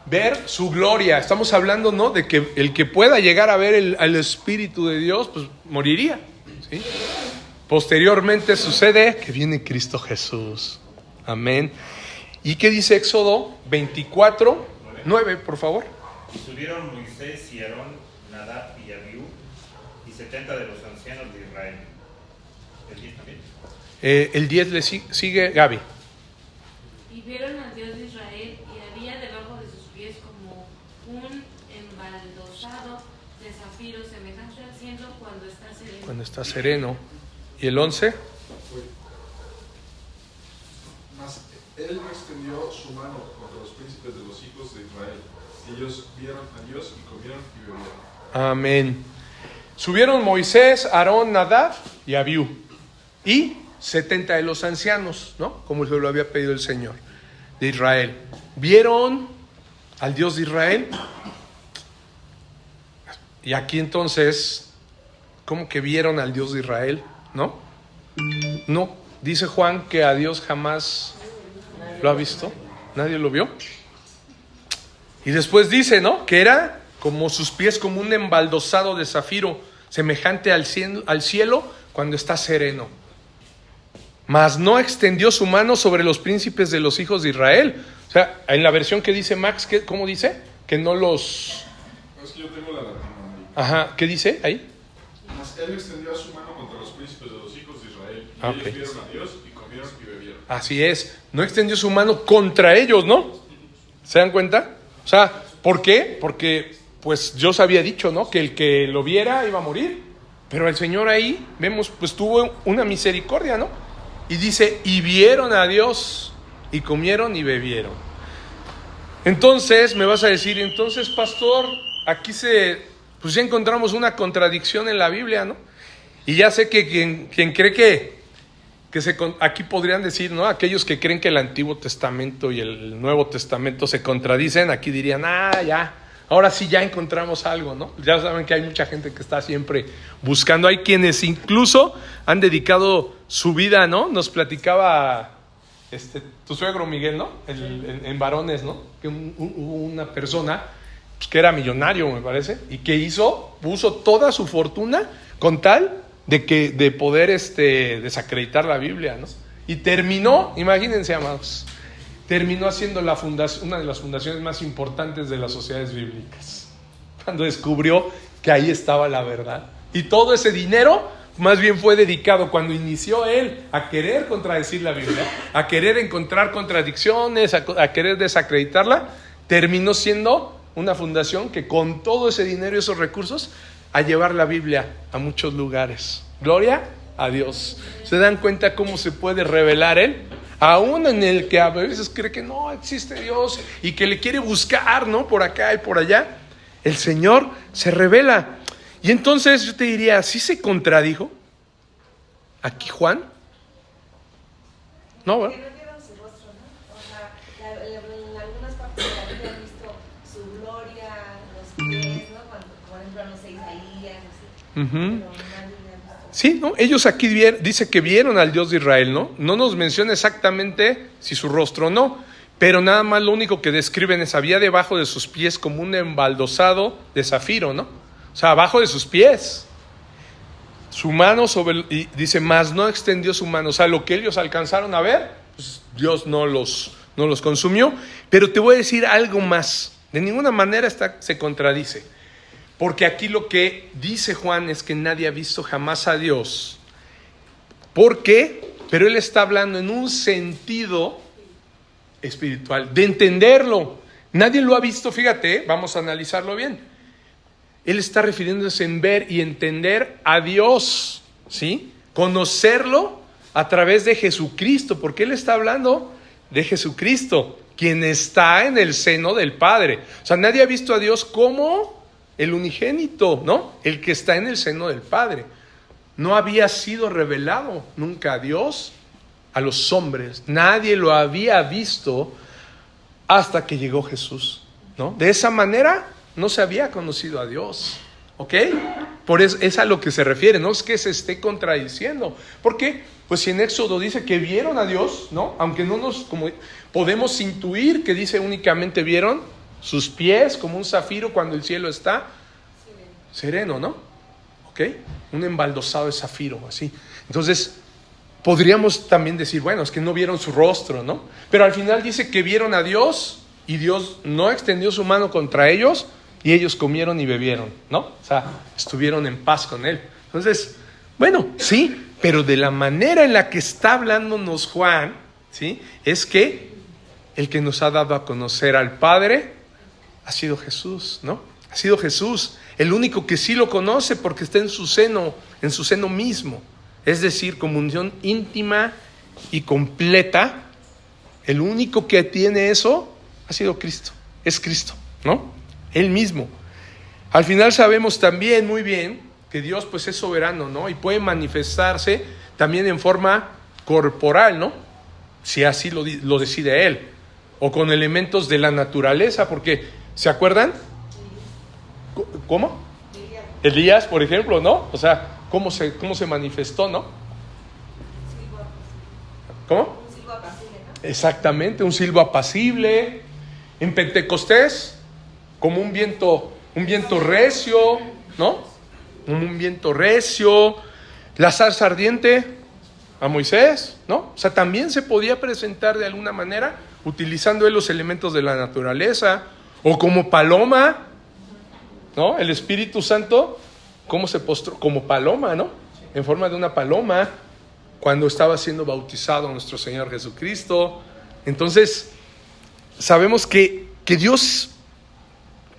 Ver su gloria. Estamos hablando, ¿no? De que el que pueda llegar a ver al Espíritu de Dios, pues moriría. ¿Sí? Posteriormente sucede que viene Cristo Jesús. Amén. ¿Y qué dice Éxodo 24:9, por favor? Y subieron Moisés y Aarón, Nadab y Abiú, y 70 de los ancianos de Israel. ¿El 10 también? El 10 le sigue Gaby. Y vieron al Dios de Israel, y había debajo de sus pies como un embaldosado de zafiro, semejante al cielo cuando está sereno. Cuando está sereno. ¿Y el 11? Mas él extendió su mano contra los príncipes de los hijos de Israel. Ellos vieron a Dios y comieron y bebieron. Amén. Subieron Moisés, Aarón, Nadab y Abiú. Y 70 de los ancianos, ¿no? Como se lo había pedido el Señor de Israel. ¿Vieron al Dios de Israel? Y aquí entonces, ¿cómo que vieron al Dios de Israel? ¿No? No, dice Juan que a Dios jamás lo ha visto. ¿Nadie lo vio? Y después dice, ¿no? Que era como sus pies, como un embaldosado de zafiro, semejante al cielo cuando está sereno. Mas no extendió su mano sobre los príncipes de los hijos de Israel. O sea, en la versión que dice Max, ¿cómo dice? Que no los... No, es que yo tengo la Latinoamérica. Ajá, ¿qué dice ahí? Mas él extendió su mano contra los príncipes de los hijos de Israel. Y Ok. ellos vieron a Dios y comieron y bebieron. Así es, no extendió su mano contra ellos, ¿no? ¿Se dan cuenta? O sea, ¿por qué? Porque pues Dios había dicho, ¿no? Que el que lo viera iba a morir. Pero el Señor ahí, vemos, pues tuvo una misericordia, ¿no? Y dice, y vieron a Dios, y comieron y bebieron. Entonces, me vas a decir, entonces, pastor, aquí pues ya encontramos una contradicción en la Biblia, ¿no? Y ya sé que quien cree que aquí podrían decir, ¿no? Aquellos que creen que el Antiguo Testamento y el Nuevo Testamento se contradicen, aquí dirían, ya, ahora sí ya encontramos algo, ¿no? Ya saben que hay mucha gente que está siempre buscando. Hay quienes incluso han dedicado su vida, ¿no? Nos platicaba tu suegro Miguel, ¿no? En Varones, ¿no? Que hubo una persona pues, que era millonario, me parece, y que puso toda su fortuna con tal de poder desacreditar la Biblia, ¿no? Y terminó, imagínense, amados, terminó haciendo una de las fundaciones más importantes de las sociedades bíblicas, cuando descubrió que ahí estaba la verdad. Y todo ese dinero más bien fue dedicado cuando inició él a querer contradecir la Biblia, a querer encontrar contradicciones, a querer desacreditarla. Terminó siendo una fundación que con todo ese dinero y esos recursos a llevar la Biblia a muchos lugares. Gloria a Dios. ¿Se dan cuenta cómo se puede revelar Él? Aún en el que a veces cree que no existe Dios y que le quiere buscar, ¿no? Por acá y por allá, el Señor se revela. Y entonces yo te diría, ¿sí se contradijo aquí Juan? No, ¿verdad? Que no vieron su rostro, ¿no? O sea, en algunas partes de la Biblia han visto su gloria, los pies, ¿no? Cuando, por ejemplo, no sé, Isaías, así. Uh-huh. Pero nadie le ha visto. Sí, ¿no? Ellos aquí dice que vieron al Dios de Israel, ¿no? No nos menciona exactamente si su rostro o no, pero nada más lo único que describen es había debajo de sus pies como un embaldosado de zafiro, ¿no? O sea, abajo de sus pies. Su mano y dice, mas no extendió su mano. O sea, lo que ellos alcanzaron a ver, pues Dios no los consumió. Pero te voy a decir algo más. De ninguna manera se contradice. Porque aquí lo que dice Juan es que nadie ha visto jamás a Dios. ¿Por qué? Pero él está hablando en un sentido espiritual, de entenderlo. Nadie lo ha visto, fíjate, vamos a analizarlo bien. Él está refiriéndose en ver y entender a Dios, ¿sí? Conocerlo a través de Jesucristo, porque Él está hablando de Jesucristo, quien está en el seno del Padre. O sea, nadie ha visto a Dios como el unigénito, ¿no? El que está en el seno del Padre. No había sido revelado nunca a Dios a los hombres. Nadie lo había visto hasta que llegó Jesús, ¿no? De esa manera no se había conocido a Dios, ¿ok? Por eso es a lo que se refiere, no es que se esté contradiciendo. ¿Por qué? Pues si en Éxodo dice que vieron a Dios, ¿no? Aunque no nos, como podemos intuir que dice únicamente vieron sus pies como un zafiro cuando el cielo está sereno, ¿no? ¿Ok? Un embaldosado de zafiro, así. Entonces, podríamos también decir, bueno, es que no vieron su rostro, ¿no? Pero al final dice que vieron a Dios y Dios no extendió su mano contra ellos y ellos comieron y bebieron, ¿no? O sea, estuvieron en paz con Él. Entonces, bueno, sí, pero de la manera en la que está hablándonos Juan, ¿sí? Es que el que nos ha dado a conocer al Padre ha sido Jesús, ¿no? Ha sido Jesús, el único que sí lo conoce porque está en su seno mismo. Es decir, comunión íntima y completa. El único que tiene eso ha sido Cristo, es Cristo, ¿no? Él mismo. Al final sabemos también muy bien que Dios pues es soberano, ¿no? Y puede manifestarse también en forma corporal, ¿no? Si así lo decide Él. O con elementos de la naturaleza, porque, ¿se acuerdan? ¿Cómo? Elías, por ejemplo, ¿no? O sea, ¿cómo se manifestó, no? ¿Cómo? Un silbo apacible, ¿no? Exactamente, un silbo apacible. En Pentecostés, como un viento recio, ¿no? Un viento recio. La zarza ardiente a Moisés, ¿no? O sea, también se podía presentar de alguna manera utilizando él los elementos de la naturaleza. O como paloma, ¿no? El Espíritu Santo, ¿cómo se postró? Como paloma, ¿no? En forma de una paloma, cuando estaba siendo bautizado nuestro Señor Jesucristo. Entonces, sabemos que Dios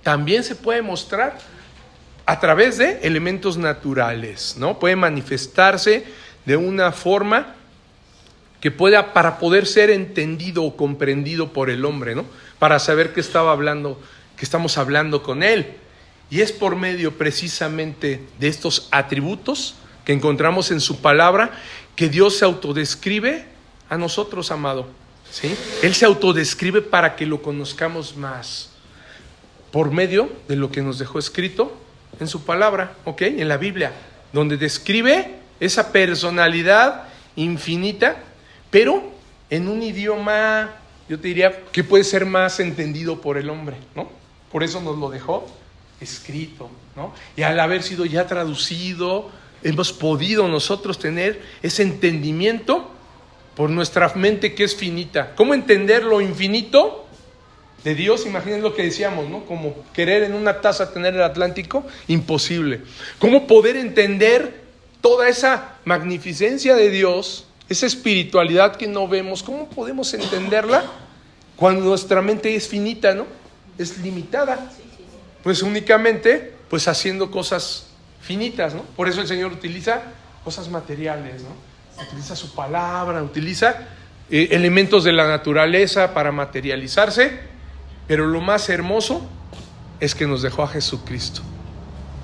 también se puede mostrar a través de elementos naturales, ¿no? Puede manifestarse de una forma que pueda, para poder ser entendido o comprendido por el hombre, ¿no? Para saber que estamos hablando con Él. Y es por medio precisamente de estos atributos que encontramos en su palabra que Dios se autodescribe a nosotros, amado, ¿sí? Él se autodescribe para que lo conozcamos más por medio de lo que nos dejó escrito en su palabra, ¿ok? En la Biblia, donde describe esa personalidad infinita, pero en un idioma, yo te diría, que puede ser más entendido por el hombre, ¿no? Por eso nos lo dejó escrito, ¿no? Y al haber sido ya traducido, hemos podido nosotros tener ese entendimiento por nuestra mente que es finita. ¿Cómo entender lo infinito de Dios? Imaginen lo que decíamos, ¿no? Como querer en una taza tener el Atlántico, imposible. ¿Cómo poder entender toda esa magnificencia de Dios, esa espiritualidad que no vemos? ¿Cómo podemos entenderla cuando nuestra mente es finita, ¿no? Es limitada. Pues únicamente, pues haciendo cosas finitas, ¿no? Por eso el Señor utiliza cosas materiales, ¿no? Utiliza su palabra, utiliza elementos de la naturaleza para materializarse, pero lo más hermoso es que nos dejó a Jesucristo.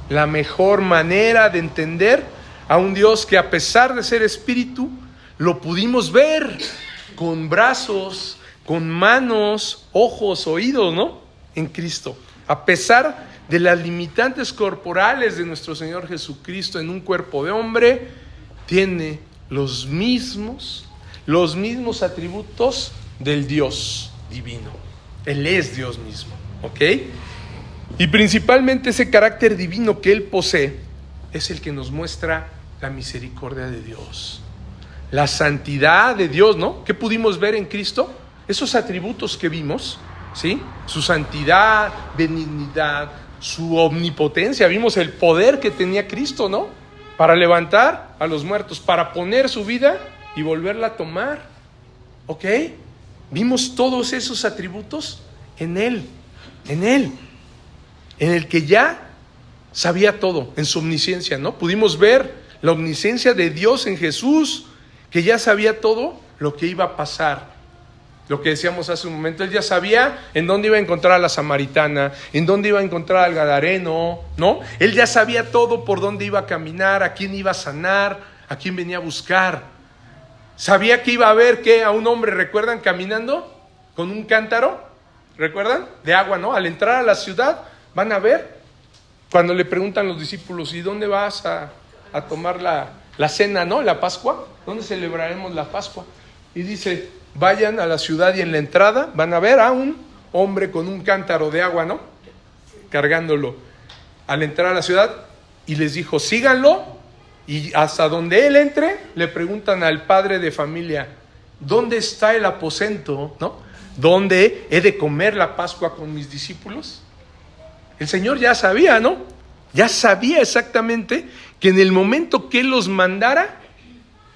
La mejor manera de entender a un Dios que, a pesar de ser espíritu, lo pudimos ver con brazos, con manos, ojos, oídos, ¿no? En Cristo. A pesar de las limitantes corporales de nuestro Señor Jesucristo en un cuerpo de hombre, tiene los mismos atributos del Dios divino. Él es Dios mismo, ¿ok? Y principalmente ese carácter divino que Él posee es el que nos muestra la misericordia de Dios, la santidad de Dios, ¿no? ¿Qué pudimos ver en Cristo? Esos atributos que vimos, ¿sí? Su santidad, benignidad, su omnipotencia. Vimos el poder que tenía Cristo, ¿no? Para levantar a los muertos, para poner su vida y volverla a tomar, ¿ok? Vimos todos esos atributos en Él, En Él, en el que ya sabía todo, en su omnisciencia, ¿no? Pudimos ver la omnisciencia de Dios en Jesús, que ya sabía todo lo que iba a pasar. Lo que decíamos hace un momento, Él ya sabía en dónde iba a encontrar a la samaritana, en dónde iba a encontrar al gadareno, ¿no? Él ya sabía todo, por dónde iba a caminar, a quién iba a sanar, a quién venía a buscar. Sabía que iba a ver a un hombre, ¿recuerdan? Caminando con un cántaro, ¿recuerdan? De agua, ¿no? Al entrar a la ciudad van a ver, cuando le preguntan los discípulos, ¿y dónde vas a tomar la cena, ¿no? La Pascua, ¿dónde celebraremos la Pascua? Y dice, vayan a la ciudad y en la entrada van a ver a un hombre con un cántaro de agua, ¿no? Cargándolo. Al entrar a la ciudad, y les dijo, síganlo, y hasta donde él entre, le preguntan al padre de familia, ¿dónde está el aposento, ¿no? ¿Dónde he de comer la Pascua con mis discípulos? El Señor ya sabía, ¿no? Ya sabía exactamente que en el momento que Él los mandara,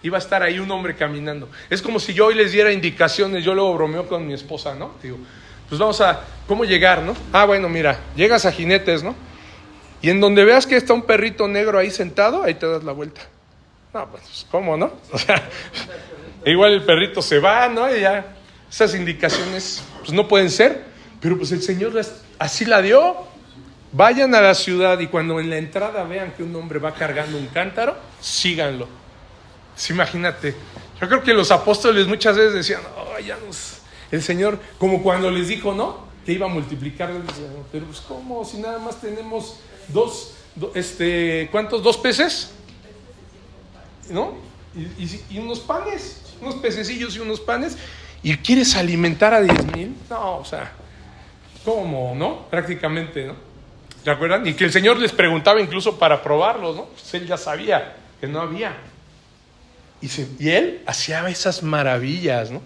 iba a estar ahí un hombre caminando. Es como si yo hoy les diera indicaciones. Yo luego bromeo con mi esposa, ¿no? Digo, pues vamos a, ¿cómo llegar, no? Bueno, mira, llegas a Jinetes, ¿no? Y en donde veas que está un perrito negro ahí sentado, ahí te das la vuelta. No, pues, ¿cómo, no? O sea, igual el perrito se va, ¿no? Y ya, esas indicaciones, pues no pueden ser. Pero pues el Señor así la dio. Vayan a la ciudad y cuando en la entrada vean que un hombre va cargando un cántaro, síganlo. Pues imagínate, yo creo que los apóstoles muchas veces decían, el Señor, como cuando les dijo, ¿no? Que iba a multiplicar, pero pues ¿cómo? Si nada más tenemos ¿cuántos? 2 peces, ¿no? Y unos panes, unos pececillos y unos panes, y quieres alimentar a 10,000, no, o sea, ¿cómo, no? Prácticamente, ¿no? ¿Se acuerdan? Y que el Señor les preguntaba incluso para probarlos, ¿no? Pues Él ya sabía que no había. Y Él hacía esas maravillas, ¿no?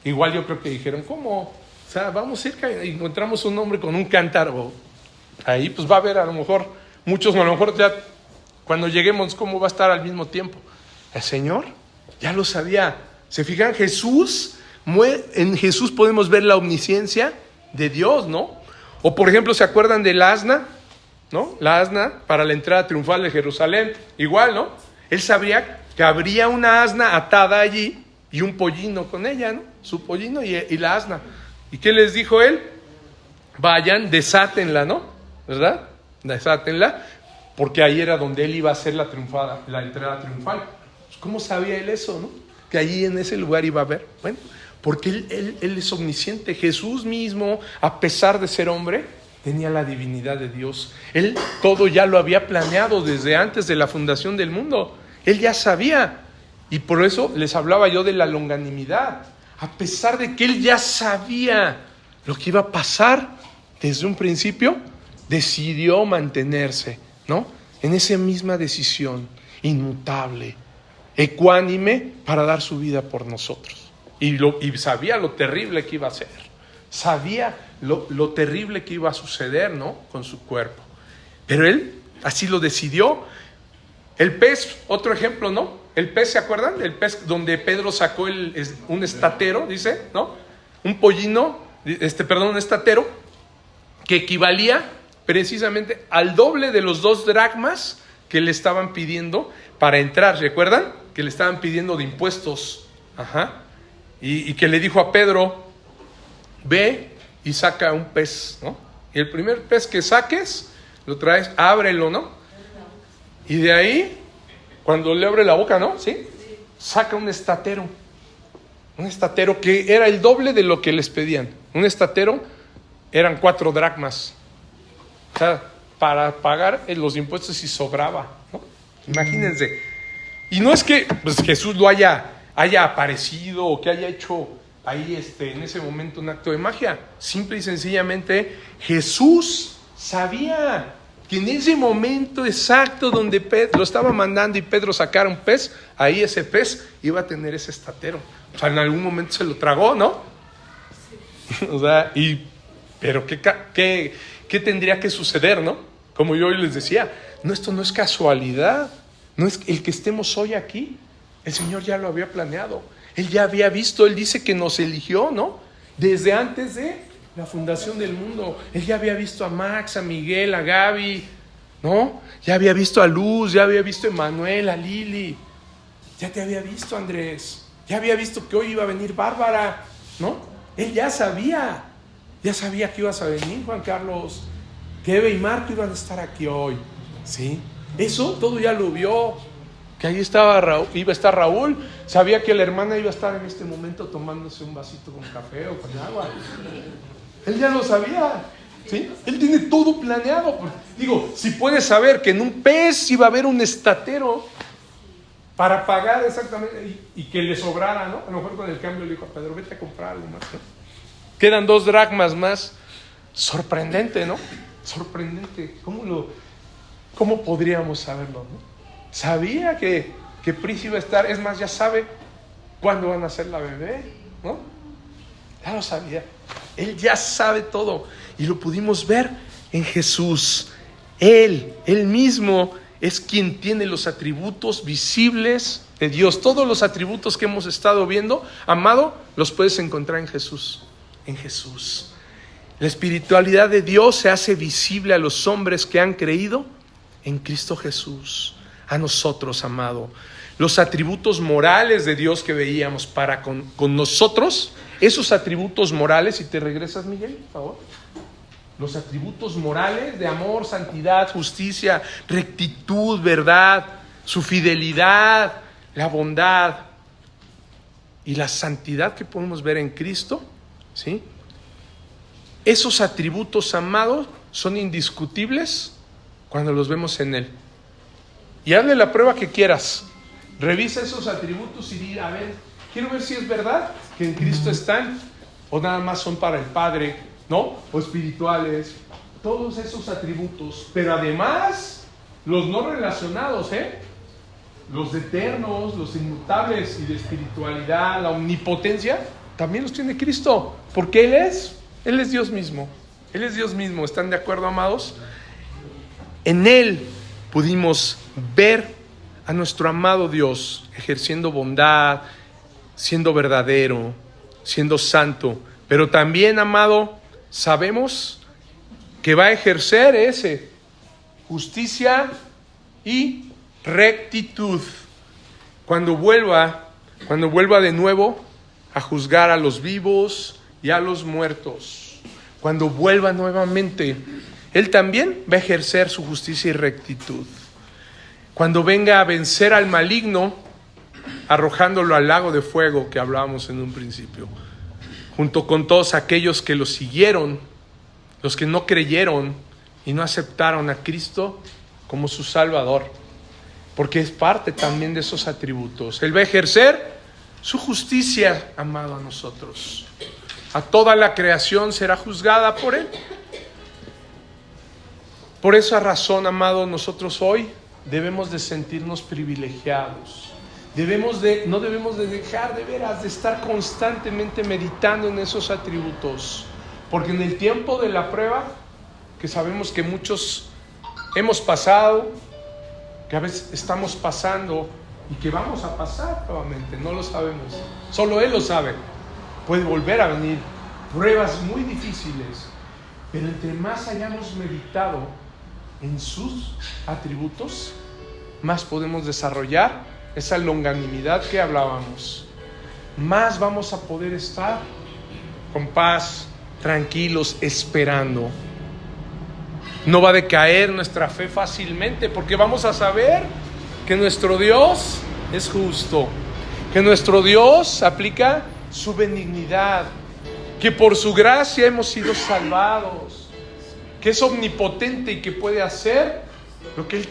Igual yo creo que dijeron, ¿cómo? O sea, vamos cerca y encontramos un hombre con un cántaro. Ahí pues va a haber a lo mejor, muchos a lo mejor ya cuando lleguemos, ¿cómo va a estar al mismo tiempo? El Señor ya lo sabía. ¿Se fijan? En Jesús podemos ver la omnisciencia de Dios, ¿no? O por ejemplo, ¿se acuerdan del asna? ¿No? La asna para la entrada triunfal de Jerusalén. Igual, ¿no? Él sabía que habría una asna atada allí y un pollino con ella, ¿no? Su pollino y la asna. ¿Y qué les dijo él? Vayan, desátenla, ¿no? ¿Verdad? Desátenla, porque ahí era donde él iba a hacer la entrada triunfal. ¿Cómo sabía él eso, no? Que allí en ese lugar iba a haber. Bueno, porque él es omnisciente. Jesús mismo, a pesar de ser hombre, tenía la divinidad de Dios. Él todo ya lo había planeado desde antes de la fundación del mundo. Él ya sabía. Y por eso les hablaba yo de la longanimidad. A pesar de que él ya sabía lo que iba a pasar desde un principio, decidió mantenerse, ¿no? En esa misma decisión, inmutable, ecuánime, para dar su vida por nosotros. Y sabía lo terrible que iba a ser. Sabía lo terrible que iba a suceder, ¿no? Con su cuerpo. Pero él así lo decidió. El pez, otro ejemplo, ¿no? El pez, ¿se acuerdan? El pez donde Pedro sacó un estatero, dice, ¿no? Un pollino, un estatero, que equivalía precisamente al doble de los 2 dracmas que le estaban pidiendo para entrar. ¿Recuerdan? Que le estaban pidiendo de impuestos. Ajá. Y que le dijo a Pedro, ve y saca un pez, ¿no? Y el primer pez que saques, lo traes, ábrelo, ¿no? Y de ahí, cuando le abre la boca, ¿no? ¿Sí? Saca un estatero. Un estatero que era el doble de lo que les pedían. Un estatero eran 4 dracmas. O sea, para pagar los impuestos si sobraba, ¿no? Imagínense. Y no es que pues, Jesús lo haya aparecido o que haya hecho ahí en ese momento un acto de magia. Simple y sencillamente Jesús sabía que en ese momento exacto donde Pedro lo estaba mandando y Pedro sacara un pez, ahí ese pez iba a tener ese estatero. O sea, en algún momento se lo tragó, ¿no? Sí. O sea, pero ¿qué tendría que suceder, no? Como yo hoy les decía, esto no es casualidad, no es el que estemos hoy aquí. El Señor ya lo había planeado. Él ya había visto, Él dice que nos eligió, ¿no? Desde antes de la fundación del mundo. Él ya había visto a Max, a Miguel, a Gaby, ¿no? Ya había visto a Luz, ya había visto a Emanuel, a Lili. Ya te había visto, Andrés. Ya había visto que hoy iba a venir Bárbara, ¿no? Él ya sabía que ibas a venir, Juan Carlos. Que Eva y Marco iban a estar aquí hoy, ¿sí? Eso todo ya lo vio. Que ahí iba a estar Raúl. Sabía que la hermana iba a estar en este momento tomándose un vasito con café o con agua. Él ya lo sabía, ¿sí? Él tiene todo planeado. Digo, si puedes saber que en un pez iba a haber un estatero para pagar exactamente y que le sobrara, ¿no? A lo mejor con el cambio le dijo a Pedro, vete a comprar algo más, ¿no? Quedan 2 dracmas más. Sorprendente, ¿no? Sorprendente. ¿Cómo podríamos saberlo, no? Sabía que Pris iba a estar, es más, ya sabe cuándo van a hacer la bebé, ¿no? Ya lo sabía. Él ya sabe todo. Y lo pudimos ver en Jesús. Él mismo es quien tiene los atributos visibles de Dios. Todos los atributos que hemos estado viendo, amado, los puedes encontrar en Jesús. En Jesús. La espiritualidad de Dios se hace visible a los hombres que han creído en Cristo Jesús. A nosotros, amado. Los atributos morales de Dios que veíamos para con nosotros, esos atributos morales, si te regresas, Miguel, por favor. Los atributos morales de amor, santidad, justicia, rectitud, verdad, su fidelidad, la bondad y la santidad que podemos ver en Cristo, ¿sí? Esos atributos, amados, son indiscutibles cuando los vemos en Él. Y hazle la prueba que quieras. Revisa esos atributos y di, a ver, quiero ver si es verdad que en Cristo están o nada más son para el Padre, ¿no? O espirituales. Todos esos atributos. Pero además, los no relacionados, los eternos, los inmutables y de espiritualidad, la omnipotencia, también los tiene Cristo. Porque Él es Dios mismo. Él es Dios mismo. ¿Están de acuerdo, amados? En Él pudimos ver a nuestro amado Dios ejerciendo bondad, siendo verdadero, siendo santo. Pero también, amado, sabemos que va a ejercer ese justicia y rectitud cuando vuelva de nuevo a juzgar a los vivos y a los muertos. Cuando vuelva nuevamente, Él también va a ejercer su justicia y rectitud. Cuando venga a vencer al maligno, arrojándolo al lago de fuego que hablábamos en un principio, junto con todos aquellos que lo siguieron, los que no creyeron y no aceptaron a Cristo como su Salvador, porque es parte también de esos atributos. Él va a ejercer su justicia, amado, a nosotros. A toda la creación será juzgada por Él. Por esa razón, amado, nosotros hoy debemos de sentirnos privilegiados. No debemos de dejar de veras de estar constantemente meditando en esos atributos. Porque en el tiempo de la prueba, que sabemos que muchos hemos pasado, que a veces estamos pasando y que vamos a pasar nuevamente, no lo sabemos. Solo Él lo sabe. Puede volver a venir pruebas muy difíciles. Pero entre más hayamos meditado en sus atributos, más podemos desarrollar esa longanimidad que hablábamos. Más vamos a poder estar con paz, tranquilos, esperando. No va a decaer nuestra fe fácilmente, porque vamos a saber que nuestro Dios es justo, que nuestro Dios aplica su benignidad, que por su gracia hemos sido salvados, que es omnipotente y que puede hacer lo que Él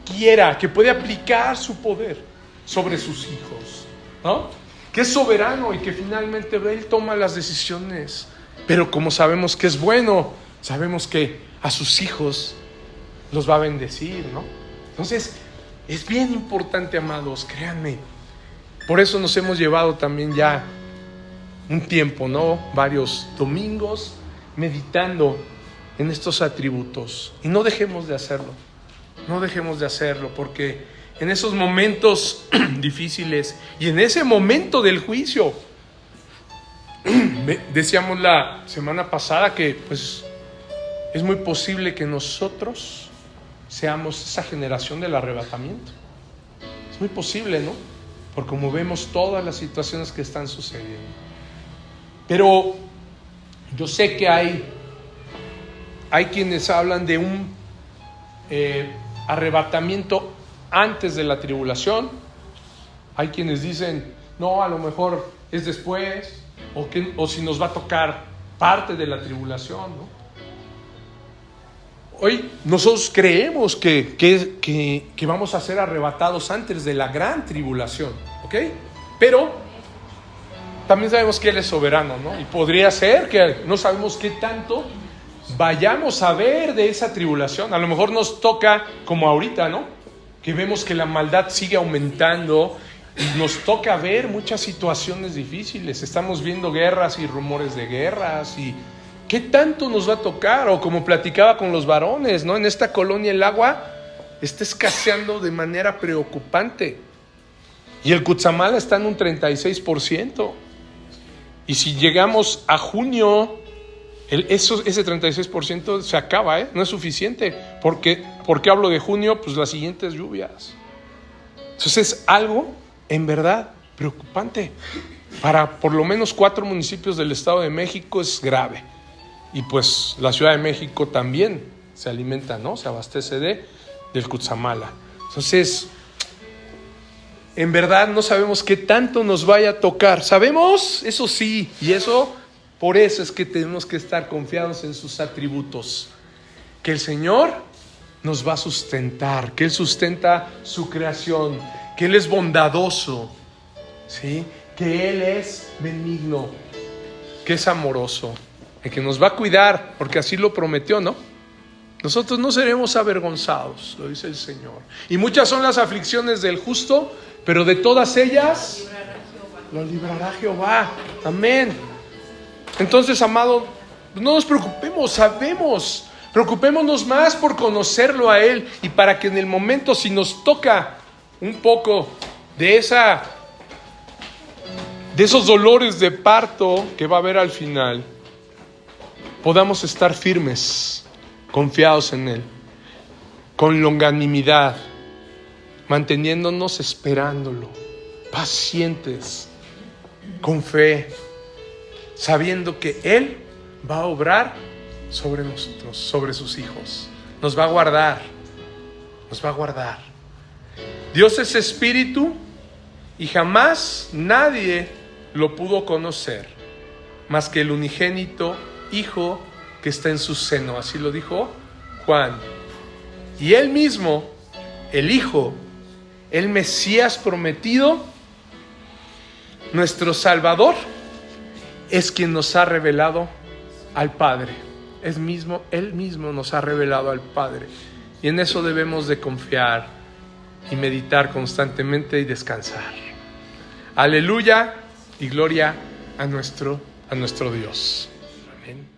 quiera, que puede aplicar su poder sobre sus hijos, ¿no? Que es soberano y que finalmente Él toma las decisiones. Pero como sabemos que es bueno, sabemos que a sus hijos los va a bendecir, ¿no? Entonces, es bien importante, amados, créanme. Por eso nos hemos llevado también ya un tiempo, ¿no? Varios domingos meditando en estos atributos. Y no dejemos de hacerlo. No dejemos de hacerlo, porque en esos momentos difíciles y en ese momento del juicio, Decíamos la semana pasada que pues es muy posible que nosotros seamos esa generación del arrebatamiento. Es muy posible, ¿no? Por como vemos todas las situaciones que están sucediendo. Pero yo sé que hay quienes hablan de un arrebatamiento antes de la tribulación. Hay quienes dicen, no, a lo mejor es después, o si nos va a tocar parte de la tribulación, ¿no? Hoy nosotros creemos que vamos a ser arrebatados antes de la gran tribulación, ¿ok? Pero también sabemos que Él es soberano, ¿no? Y podría ser que no sabemos qué tanto vayamos a ver de esa tribulación. A lo mejor nos toca como ahorita, ¿no? Que vemos que la maldad sigue aumentando y nos toca ver muchas situaciones difíciles. Estamos viendo guerras y rumores de guerras y ¿qué tanto nos va a tocar? O como platicaba con los varones, ¿no? En esta colonia el agua está escaseando de manera preocupante. Y el Cutzamala está en un 36%. Y si llegamos a junio, ese 36% se acaba, ¿eh? No es suficiente. ¿Por qué hablo de junio? Pues las siguientes lluvias. Entonces es algo, en verdad, preocupante. Para por lo menos 4 municipios del Estado de México es grave. Y pues la Ciudad de México también se alimenta, ¿no? Se abastece del Cutzamala. Entonces, en verdad no sabemos qué tanto nos vaya a tocar. Sabemos, eso sí, y por eso es que tenemos que estar confiados en sus atributos. Que el Señor nos va a sustentar, que Él sustenta su creación, que Él es bondadoso, ¿sí? Que Él es benigno, que es amoroso, que nos va a cuidar, porque así lo prometió, ¿no? Nosotros no seremos avergonzados, lo dice el Señor. Y muchas son las aflicciones del justo, pero de todas ellas lo librará Jehová. Amén. Entonces, amado, no nos preocupemos, preocupémonos más por conocerlo a Él y para que en el momento, si nos toca un poco de esos dolores de parto que va a haber al final, podamos estar firmes, confiados en Él, con longanimidad, manteniéndonos esperándolo, pacientes, con fe, sabiendo que Él va a obrar sobre nosotros, sobre sus hijos. Nos va a guardar, Dios es espíritu y jamás nadie lo pudo conocer más que el unigénito Hijo que está en su seno. Así lo dijo Juan. Y Él mismo, el Hijo, el Mesías prometido, nuestro Salvador, es quien nos ha revelado al Padre. Él mismo nos ha revelado al Padre. Y en eso debemos de confiar y meditar constantemente y descansar. Aleluya y gloria a nuestro Dios. Amén.